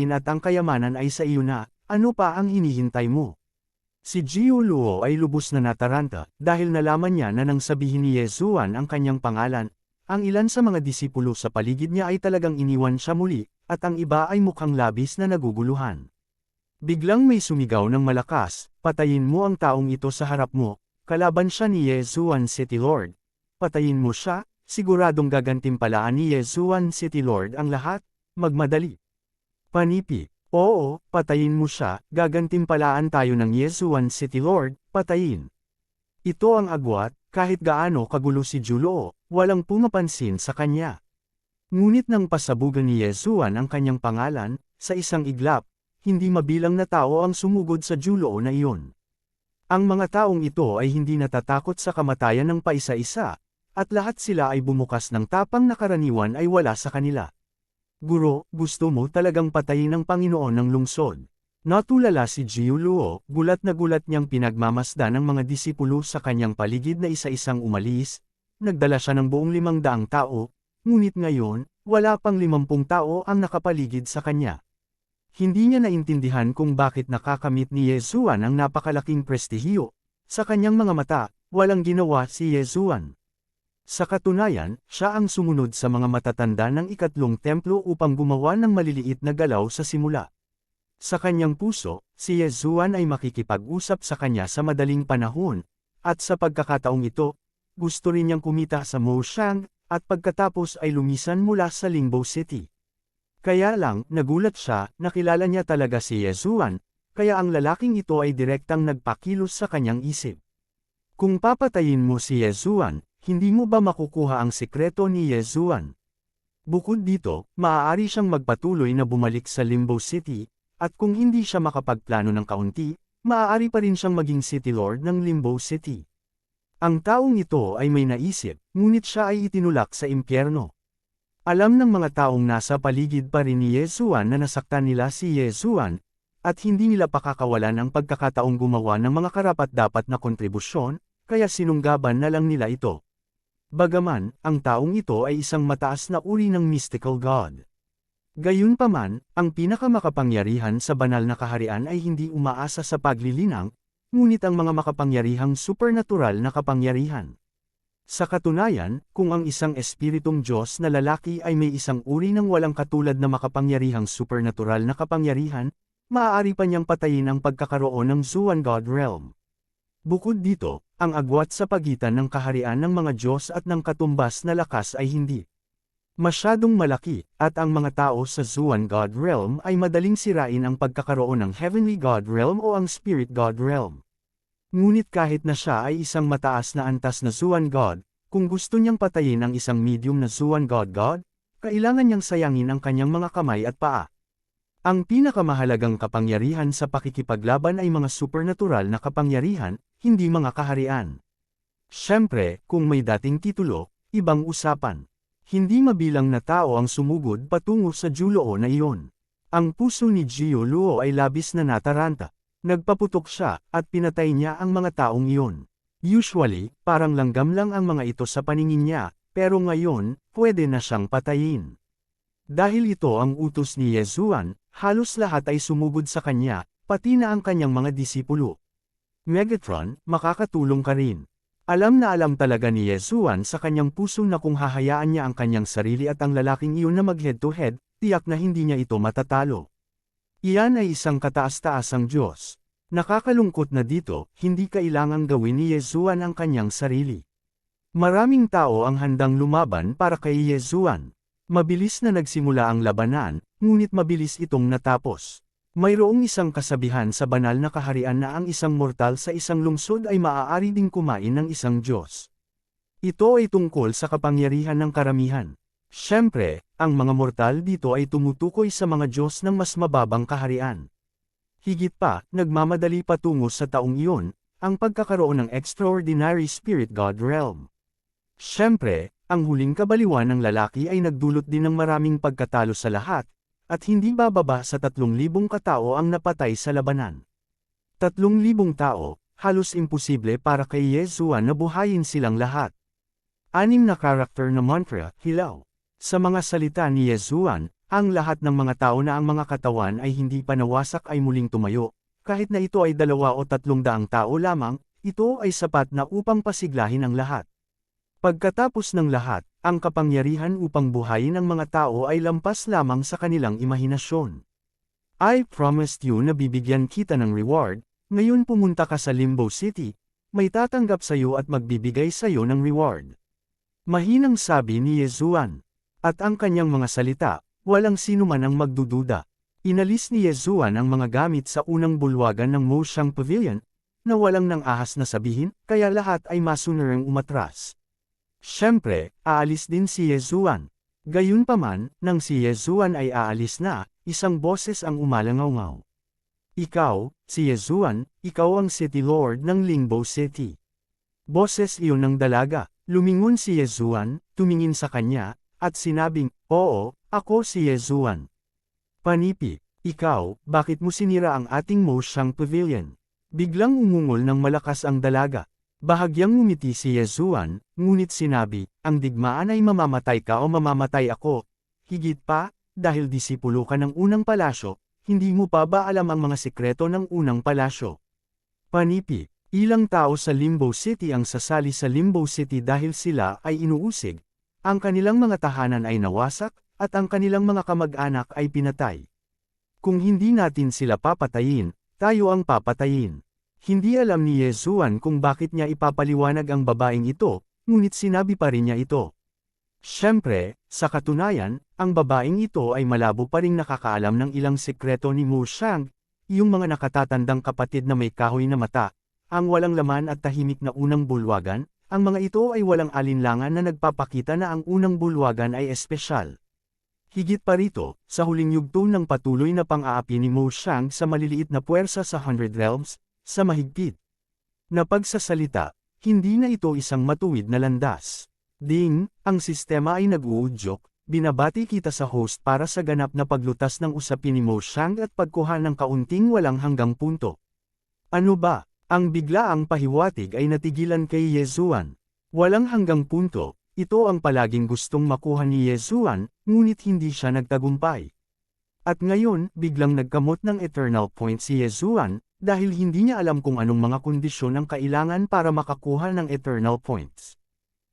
at ang kayamanan ay sa iyo na, ano pa ang hinihintay mo? Si Juluo ay lubos na nataranta, dahil nalaman niya na nang sabihin ni Yezuan ang kanyang pangalan, ang ilan sa mga disipulo sa paligid niya ay talagang iniwan siya muli, at ang iba ay mukhang labis na naguguluhan. Biglang may sumigaw ng malakas, patayin mo ang taong ito sa harap mo, kalaban siya ni Yezuan City Lord. Patayin mo siya, siguradong gagantimpalaan ni Yezuan City Lord ang lahat, magmadali. Panipi, oo, patayin mo siya, gagantimpalaan tayo ng Yezuan City Lord, patayin. Ito ang agwat, kahit gaano kagulo si Juluo, walang pumapansin sa kanya. Ngunit nang pasabugan ni Yezuan ang kanyang pangalan, sa isang iglap, hindi mabilang na tao ang sumugod sa Juluo na iyon. Ang mga taong ito ay hindi natatakot sa kamatayan ng paisa-isa, at lahat sila ay bumukas ng tapang na karaniwan ay wala sa kanila. Guro, gusto mo talagang patayin ng Panginoon ng lungsod. Natulala si Juluo, gulat na gulat niyang pinagmamasdan ng mga disipulo sa kanyang paligid na isa-isang umalis, nagdala siya ng buong 500 tao, ngunit ngayon, wala pang 50 tao ang nakapaligid sa kanya. Hindi niya naintindihan kung bakit nakakamit ni Yezuan ang napakalaking prestihiyo. Sa kanyang mga mata, walang ginawa si Yezuan. Sa katunayan, siya ang sumunod sa mga matatanda ng ikatlong templo upang gumawa ng maliliit na galaw sa simula. Sa kanyang puso, si Yezuan ay makikipag-usap sa kanya sa madaling panahon, at sa pagkakataong ito, gusto rin niyang kumita sa Moshang, at pagkatapos ay lumisan mula sa Lingbo City. Kaya lang, nagulat siya, nakilala niya talaga si Yezuan, kaya ang lalaking ito ay direktang nagpakilos sa kanyang isip. Kung papatayin mo si Yezuan, hindi mo ba makukuha ang sikreto ni Yezuan? Bukod dito, maaari siyang magpatuloy na bumalik sa Lingbo City, at kung hindi siya makapagplano ng kaunti, maaari pa rin siyang maging City Lord ng Lingbo City. Ang taong ito ay may naisip, ngunit siya ay itinulak sa impyerno. Alam ng mga taong nasa paligid pa rin ni Yezuan na nasaktan nila si Yezuan, at hindi nila pakakawalan ang pagkakataong gumawa ng mga karapat-dapat na kontribusyon, kaya sinunggaban na lang nila ito. Bagaman, ang taong ito ay isang mataas na uri ng mystical god. Gayunpaman, ang pinakamakapangyarihan sa banal na kaharian ay hindi umaasa sa paglilinang, ngunit ang mga makapangyarihang supernatural na kapangyarihan. Sa katunayan, kung ang isang espiritong Diyos na lalaki ay may isang uri ng walang katulad na makapangyarihang supernatural na kapangyarihan, maaari pa niyang patayin ang pagkakaroon ng Zuan God Realm. Bukod dito, ang agwat sa pagitan ng kaharian ng mga Diyos at ng katumbas na lakas ay hindi Masyadong malaki, at ang mga tao sa Zuan God Realm ay madaling sirain ang pagkakaroon ng Heavenly God Realm o ang Spirit God Realm. Ngunit kahit na siya ay isang mataas na antas na Zuan God, kung gusto niyang patayin ang isang medium na Zuan God, kailangan niyang sayangin ang kanyang mga kamay at paa. Ang pinakamahalagang kapangyarihan sa pakikipaglaban ay mga supernatural na kapangyarihan, hindi mga kaharian. Siyempre, kung may dating titulo, ibang usapan. Hindi mabilang na tao ang sumugod patungo sa Julo na iyon. Ang puso ni Jiu Luo ay labis na nataranta. Nagpaputok siya, at pinatay niya ang mga taong iyon. Usually, parang langgam lang ang mga ito sa paningin niya, pero ngayon, pwede na siyang patayin. Dahil ito ang utos ni Yezuan, halos lahat ay sumugod sa kanya, pati na ang kanyang mga disipulo. Megatron, makakatulong ka rin. Alam na alam talaga ni Yezuan sa kanyang puso na kung hahayaan niya ang kanyang sarili at ang lalaking iyon na mag-head-to-head, tiyak na hindi niya ito matatalo. Iyan ay isang kataas-taasang Diyos. Nakakalungkot na dito, hindi kailangang gawin ni Yezuan ang kanyang sarili. Maraming tao ang handang lumaban para kay Yezuan. Mabilis na nagsimula ang labanan, ngunit mabilis itong natapos. Mayroong isang kasabihan sa banal na kaharian na ang isang mortal sa isang lungsod ay maaari ding kumain ng isang Diyos. Ito ay tungkol sa kapangyarihan ng karamihan. Siyempre, ang mga mortal dito ay tumutukoy sa mga Diyos ng mas mababang kaharian. Higit pa, nagmamadali patungo sa taong iyon, ang pagkakaroon ng extraordinary spirit God realm. Siyempre, ang huling kabaliwan ng lalaki ay nagdulot din ng maraming pagkatalo sa lahat, at hindi bababa sa 3,000 katao ang napatay sa labanan. 3,000 tao, halos imposible para kay Yezuan na buhayin silang lahat. 6 na karakter na mantra, hilaw. Sa mga salita ni Yezuan, ang lahat ng mga tao na ang mga katawan ay hindi pa nawasak ay muling tumayo, kahit na ito ay 2 o 300 tao lamang, ito ay sapat na upang pasiglahin ang lahat. Pagkatapos ng lahat, ang kapangyarihan upang buhayin ang mga tao ay lampas lamang sa kanilang imahinasyon. I promised you na bibigyan kita ng reward, ngayon pumunta ka sa Limbo City, may tatanggap sa iyo at magbibigay sa iyo ng reward. Mahinang sabi ni Yezuan. At ang kanyang mga salita, walang sino man ang magdududa. Inalis ni Yezuan ang mga gamit sa unang bulwagan ng Moshang Pavilion, na walang nang ahas na sabihin, kaya lahat ay masunarang umatras. Siyempre, aalis din si Yezuan. Gayunpaman, nang si Yezuan ay aalis na, isang boses ang umalangaw-ngaw. Ikaw, si Yezuan, ikaw ang City Lord ng Limbo City. Boses iyon ng dalaga, lumingon si Yezuan, tumingin sa kanya, at sinabing, oo, ako si Yezuan. Panipi, ikaw, bakit mo sinira ang ating Moshang Pavilion? Biglang umungol ng malakas ang dalaga. Bahagyang ngumiti si Yezuan, ngunit sinabi, ang digmaan ay mamamatay ka o mamamatay ako. Higit pa, dahil disipulo ka ng unang palasyo, hindi mo pa ba alam ang mga sikreto ng unang palasyo? Panipi, ilang tao sa Limbo City ang sasali sa Limbo City dahil sila ay inuusig. Ang kanilang mga tahanan ay nawasak, at ang kanilang mga kamag-anak ay pinatay. Kung hindi natin sila papatayin, tayo ang papatayin. Hindi alam ni Yezuan kung bakit niya ipapaliwanag ang babaeng ito, ngunit sinabi pa rin niya ito. Siyempre, sa katunayan, ang babaeng ito ay malabo pa ring nakakaalam ng ilang sekreto ni Mu Shang, yung mga nakatatandang kapatid na may kahoy na mata, ang walang laman at tahimik na unang bulwagan, ang mga ito ay walang alinlangan na nagpapakita na ang unang bulwagan ay espesyal. Higit pa rito, sa huling yugto ng patuloy na pang-aapi ni Mu Shang sa maliliit na puwersa sa 100 Realms, sa mahigpit na pagsasalita, hindi na ito isang matuwid na landas. Ding, ang sistema ay nag-uudyok, binabati kita sa host para sa ganap na paglutas ng usapin ni Mo Shang at pagkuha ng kaunting walang hanggang punto. Ano ba? Ang biglaang pahiwatig ay natigilan kay Yezuan. Walang hanggang punto, ito ang palaging gustong makuha ni Yezuan, ngunit hindi siya nagtagumpay. At ngayon, biglang nagkamot ng eternal point si Yezuan, dahil hindi niya alam kung anong mga kondisyon ang kailangan para makakuha ng eternal points.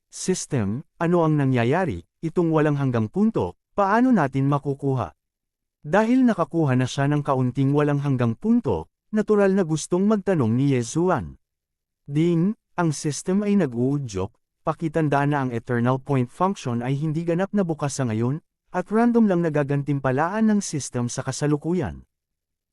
System, ano ang nangyayari, itong walang hanggang punto, paano natin makukuha? Dahil nakakuha na siya ng kaunting walang hanggang punto, natural na gustong magtanong ni Yezuan. Ding, ang system ay nag-uudyok, pakitandaan na ang eternal point function ay hindi ganap na bukas sa ngayon, at random lang nagagantimpalaan ng system sa kasalukuyan.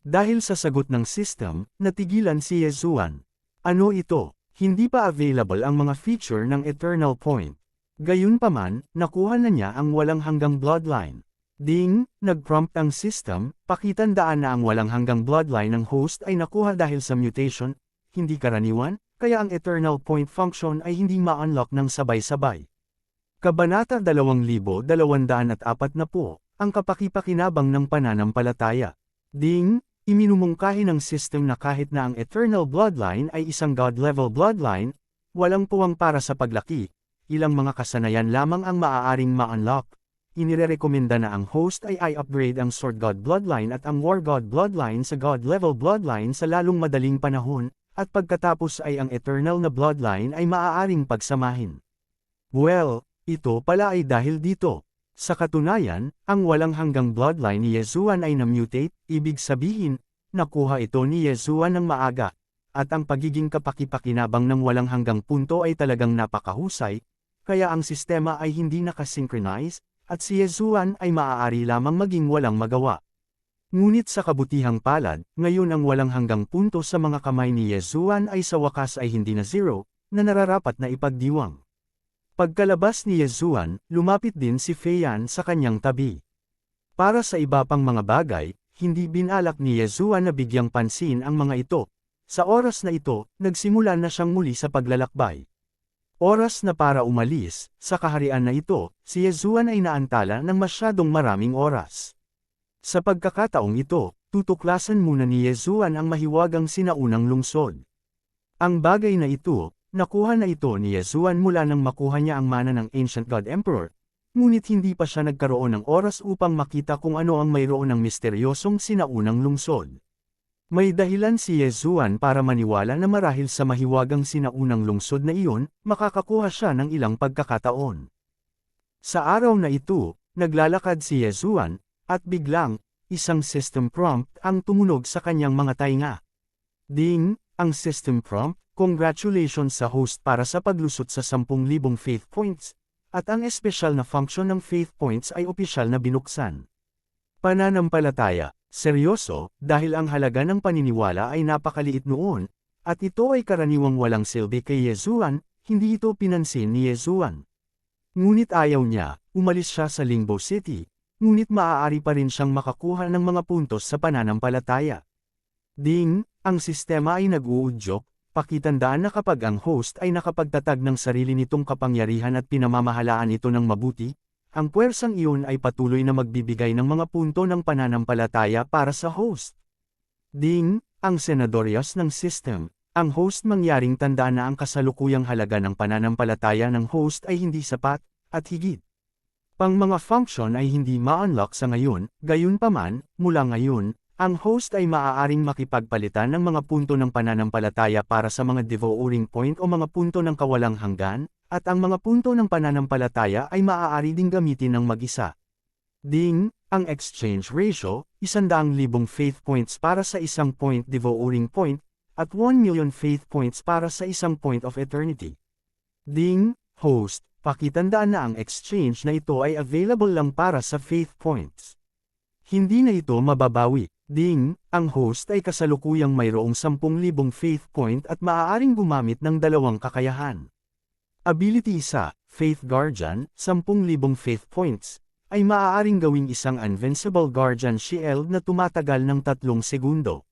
Dahil sa sagot ng system, natigilan si Yezuan. Ano ito? Hindi pa available ang mga feature ng eternal point. Gayunpaman, nakuha na niya ang walang hanggang bloodline. Ding, nag-prompt ang system, pakitandaan na ang walang hanggang bloodline ng host ay nakuha dahil sa mutation, hindi karaniwan, kaya ang eternal point function ay hindi ma-unlock ng sabay-sabay. Kabanata 2240, ang kapakipakinabang ng pananampalataya. Ding, iminumungkahi ng system na kahit na ang eternal bloodline ay isang god-level bloodline, walang puwang para sa paglaki, ilang mga kasanayan lamang ang maaaring ma-unlock. Inirekomenda na ang host ay i-upgrade ang Sword God bloodline at ang War God bloodline sa god-level bloodline sa lalong madaling panahon, at pagkatapos ay ang eternal na bloodline ay maaaring pagsamahin. Well, ito pala ay dahil dito. Sa katunayan, ang walang hanggang bloodline ni Yezuan ay na-mutate, ibig sabihin, nakuha ito ni Yezuan ng maaga, at ang pagiging kapakipakinabang ng walang hanggang punto ay talagang napakahusay, kaya ang sistema ay hindi nakasynchronize, at si Yezuan ay maaari lamang maging walang magawa. Ngunit sa kabutihang palad, ngayon ang walang hanggang punto sa mga kamay ni Yezuan ay sa wakas ay hindi na zero, na nararapat na ipagdiwang. Pagkalabas ni Yezuan, lumapit din si Feiyan sa kanyang tabi. Para sa iba pang mga bagay, hindi binalak ni Yezuan na bigyang pansin ang mga ito. Sa oras na ito, nagsimula na siyang muli sa paglalakbay. Oras na para umalis, sa kaharian na ito, si Yezuan ay naantala ng masyadong maraming oras. Sa pagkakataong ito, tutuklasan muna ni Yezuan ang mahiwagang sinaunang lungsod. Ang bagay na ito, nakuha na ito ni Yezuan mula nang makuha niya ang mana ng Ancient God Emperor, ngunit hindi pa siya nagkaroon ng oras upang makita kung ano ang mayroon ng misteryosong sinaunang lungsod. May dahilan si Yezuan para maniwala na marahil sa mahiwagang sinaunang lungsod na iyon, makakakuha siya ng ilang pagkakataon. Sa araw na ito, naglalakad si Yezuan, at biglang, isang system prompt ang tumunog sa kanyang mga tainga. Ding, ang system prompt, congratulations sa host para sa paglusot sa 10,000 faith points, at ang espesyal na function ng faith points ay opisyal na binuksan. Pananampalataya, seryoso, dahil ang halaga ng paniniwala ay napakaliit noon, at ito ay karaniwang walang silbi kay Yezuan, hindi ito pinansin ni Yezuan. Ngunit ayaw niya, umalis siya sa Lingbo City, ngunit maaari pa rin siyang makakuha ng mga puntos sa pananampalataya. Ding, ang sistema ay nag-uudyok, pakitandaan na kapag ang host ay nakapagtatag ng sarili nitong kapangyarihan at pinamamahalaan ito ng mabuti, ang puwersang iyon ay patuloy na magbibigay ng mga punto ng pananampalataya para sa host. Ding, ang senadoryas ng system, ang host mangyaring tandaan na ang kasalukuyang halaga ng pananampalataya ng host ay hindi sapat, at higit pang mga function ay hindi ma-unlock sa ngayon, gayunpaman, mula ngayon, ang host ay maaaring makipagpalitan ng mga punto ng pananampalataya para sa mga devouring point o mga punto ng kawalang hanggan, at ang mga punto ng pananampalataya ay maaari ding gamitin ng mag-isa. Ding, ang exchange ratio, 100,000 faith points para sa isang point devouring point, at 1,000,000 faith points para sa isang point of eternity. Ding, host, pakitandaan na ang exchange na ito ay available lang para sa faith points. Hindi na ito mababawi. Ding, ang host ay kasalukuyang mayroong 10,000 faith point at maaaring gumamit ng dalawang kakayahan. Ability 1, Faith Guardian, 10,000 faith points, ay maaaring gawing isang Invincible Guardian Shield na tumatagal ng 3 segundo.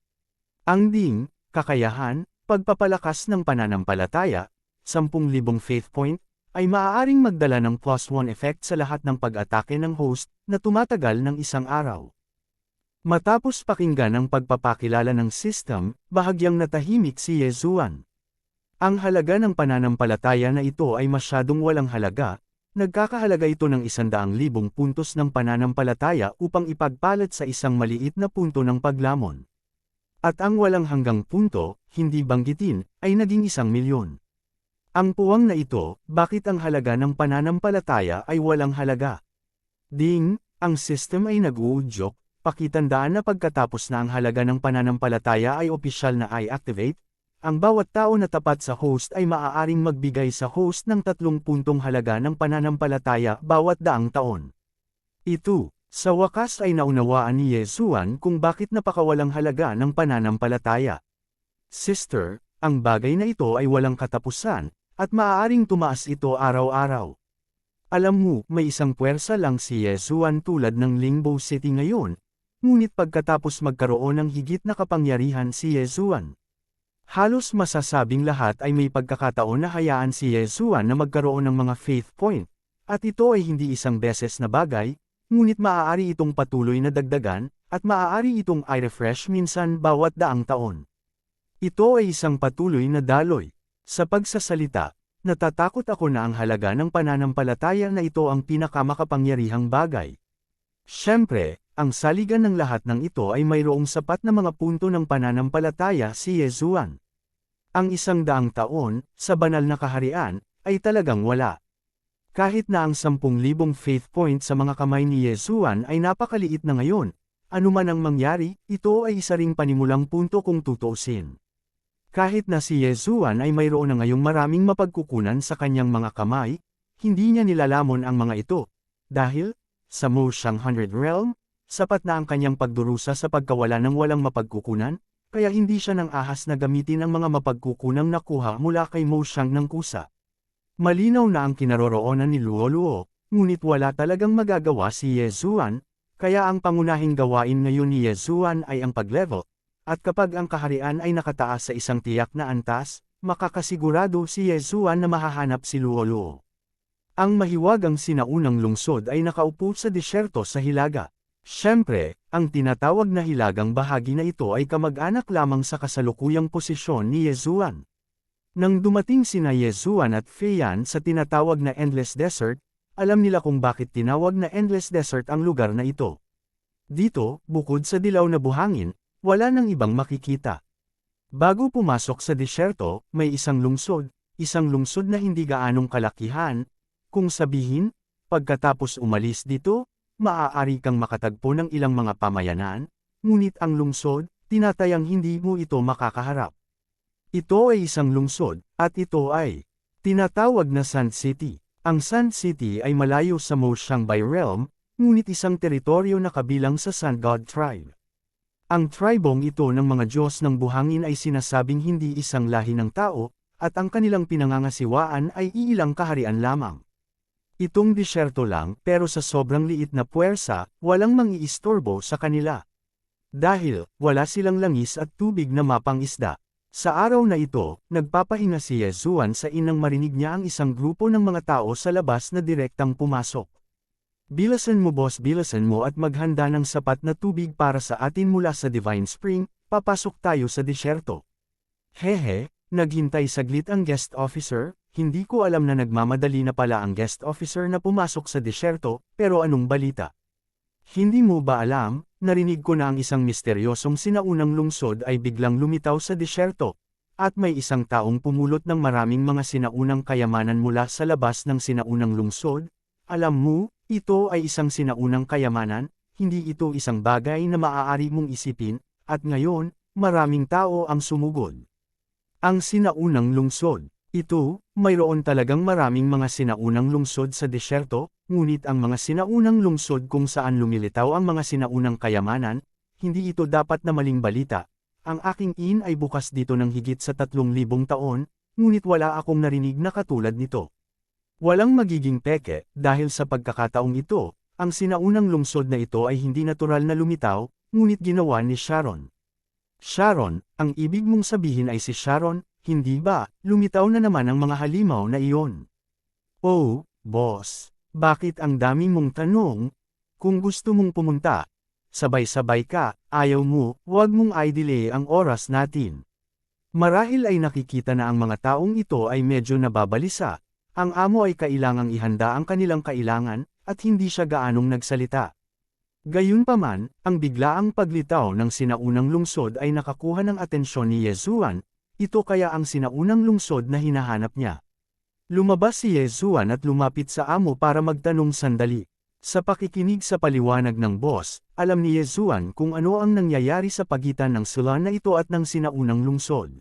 Ang Ding, kakayahan, pagpapalakas ng pananampalataya, 10,000 faith point, ay maaaring magdala ng +1 effect sa lahat ng pag-atake ng host na tumatagal ng isang araw. Matapos pakinggan ang pagpapakilala ng system, bahagyang natahimik si Yezuan. Ang halaga ng pananampalataya na ito ay masyadong walang halaga, nagkakahalaga ito ng 100,000 puntos ng pananampalataya upang ipagpalit sa isang maliit na punto ng paglamon. At ang walang hanggang punto, hindi banggitin, ay naging 1,000,000. Ang puwang na ito, bakit ang halaga ng pananampalataya ay walang halaga? Ding, ang system ay nag-uudyok, pakitandaan na pagkatapos na ang halaga ng pananampalataya ay opisyal na i-activate, ang bawat tao na tapat sa host ay maaaring magbigay sa host ng 3 puntong halaga ng pananampalataya bawat daang taon. Ito, sa wakas ay naunawaan ni Yesuan kung bakit napakawalang halaga ng pananampalataya. Sister, ang bagay na ito ay walang katapusan, at maaaring tumaas ito araw-araw. Alam mo, may isang puwersa lang si Yesuan tulad ng Limbo City ngayon, ngunit pagkatapos magkaroon ng higit na kapangyarihan si Yesuan. Halos masasabing lahat ay may pagkakataon na hayaan si Yesuan na magkaroon ng mga faith point, at ito ay hindi isang beses na bagay, ngunit maaari itong patuloy na dagdagan, at maaari itong i-refresh minsan bawat daang taon. Ito ay isang patuloy na daloy. Sa pagsasalita, natatakot ako na ang halaga ng pananampalataya na ito ang pinakamakapangyarihang bagay. Siyempre, ang saligan ng lahat ng ito ay mayroong sapat na mga punto ng pananampalataya si Yesuan. Ang 100 taon, sa banal na kaharian, ay talagang wala. Kahit na ang 10,000 faith point sa mga kamay ni Yesuan ay napakaliit na ngayon, anuman ang mangyari, ito ay isa ring panimulang punto kung tutuusin. Kahit na si Yesuan ay mayroon na ngayong maraming mapagkukunan sa kanyang mga kamay, hindi niya nilalamon ang mga ito. Dahil, sa Moshang 100 Realm, sapat na ang kanyang pagdurusa sa pagkawala ng walang mapagkukunan, kaya hindi siya nang ahas na gamitin ang mga mapagkukunang nakuha mula kay Moshang ng kusa. Malinaw na ang kinaroroonan ni Luoluo, ngunit wala talagang magagawa si Yesuan, kaya ang pangunahing gawain ngayon ni Yesuan ay ang pag-level. At kapag ang kaharian ay nakataas sa isang tiyak na antas, makakasigurado si Yesuan na mahahanap si Luoluo. Ang mahiwagang sinaunang lungsod ay nakaupo sa disyerto sa Hilaga. Siyempre, ang tinatawag na hilagang bahagi na ito ay kamag-anak lamang sa kasalukuyang posisyon ni Yesuan. Nang dumating sina Yesuan at Feyan sa tinatawag na Endless Desert, alam nila kung bakit tinawag na Endless Desert ang lugar na ito. Dito, bukod sa dilaw na buhangin, wala nang ibang makikita. Bago pumasok sa disyerto, may isang lungsod na hindi gaanong kalakihan, kung sabihin, pagkatapos umalis dito, maaari kang makatagpo ng ilang mga pamayanan, ngunit ang lungsod, tinatayang hindi mo ito makakaharap. Ito ay isang lungsod, at ito ay tinatawag na Sand City. Ang Sand City ay malayo sa Moshang by Realm, ngunit isang teritoryo na kabilang sa Sand God Tribe. Ang tribong ito ng mga Diyos ng buhangin ay sinasabing hindi isang lahi ng tao, at ang kanilang pinangangasiwaan ay iilang kaharian lamang. Itong disyerto lang, pero sa sobrang liit na puwersa, walang mangiistorbo sa kanila. Dahil, wala silang langis at tubig na mapangisda. Sa araw na ito, nagpapahinga si Yesuan sa inang marinig niya ang isang grupo ng mga tao sa labas na direktang pumasok. Bilasan mo boss, bilasan mo at maghanda ng sapat na tubig para sa atin mula sa Divine Spring, papasok tayo sa disyerto. Hehe, naghintay saglit ang guest officer, hindi ko alam na nagmamadali na pala ang guest officer na pumasok sa disyerto, pero anong balita? Hindi mo ba alam, narinig ko na ang isang misteryosong sinaunang lungsod ay biglang lumitaw sa disyerto, at may isang taong pumulot ng maraming mga sinaunang kayamanan mula sa labas ng sinaunang lungsod. Alam mo, ito ay isang sinaunang kayamanan, hindi ito isang bagay na maaari mong isipin, at ngayon, maraming tao ang sumugod. Ang sinaunang lungsod. Ito, mayroon talagang maraming mga sinaunang lungsod sa disyerto, ngunit ang mga sinaunang lungsod kung saan lumilitaw ang mga sinaunang kayamanan, hindi ito dapat na maling balita. Ang aking ay bukas dito ng higit sa 3,000 taon, ngunit wala akong narinig na katulad nito. Walang magiging peke, dahil sa pagkakataong ito, ang sinaunang lungsod na ito ay hindi natural na lumitaw, ngunit ginawa ni Sharon. Sharon, ang ibig mong sabihin ay si Sharon, hindi ba, lumitaw na naman ang mga halimaw na iyon? Oh, boss, bakit ang dami mong tanong? Kung gusto mong pumunta, sabay-sabay ka, ayaw mo, huwag mong i-delay ang oras natin. Marahil ay nakikita na ang mga taong ito ay medyo nababalisa. Ang amo ay kailangang ihanda ang kanilang kailangan, at hindi siya gaanong nagsalita. Gayunpaman, ang biglaang paglitaw ng sinaunang lungsod ay nakakuha ng atensyon ni Yesuan, ito kaya ang sinaunang lungsod na hinahanap niya. Lumabas si Yesuan at lumapit sa amo para magtanong sandali. Sa pakikinig sa paliwanag ng boss, alam ni Yesuan kung ano ang nangyayari sa pagitan ng sila na ito at ng sinaunang lungsod.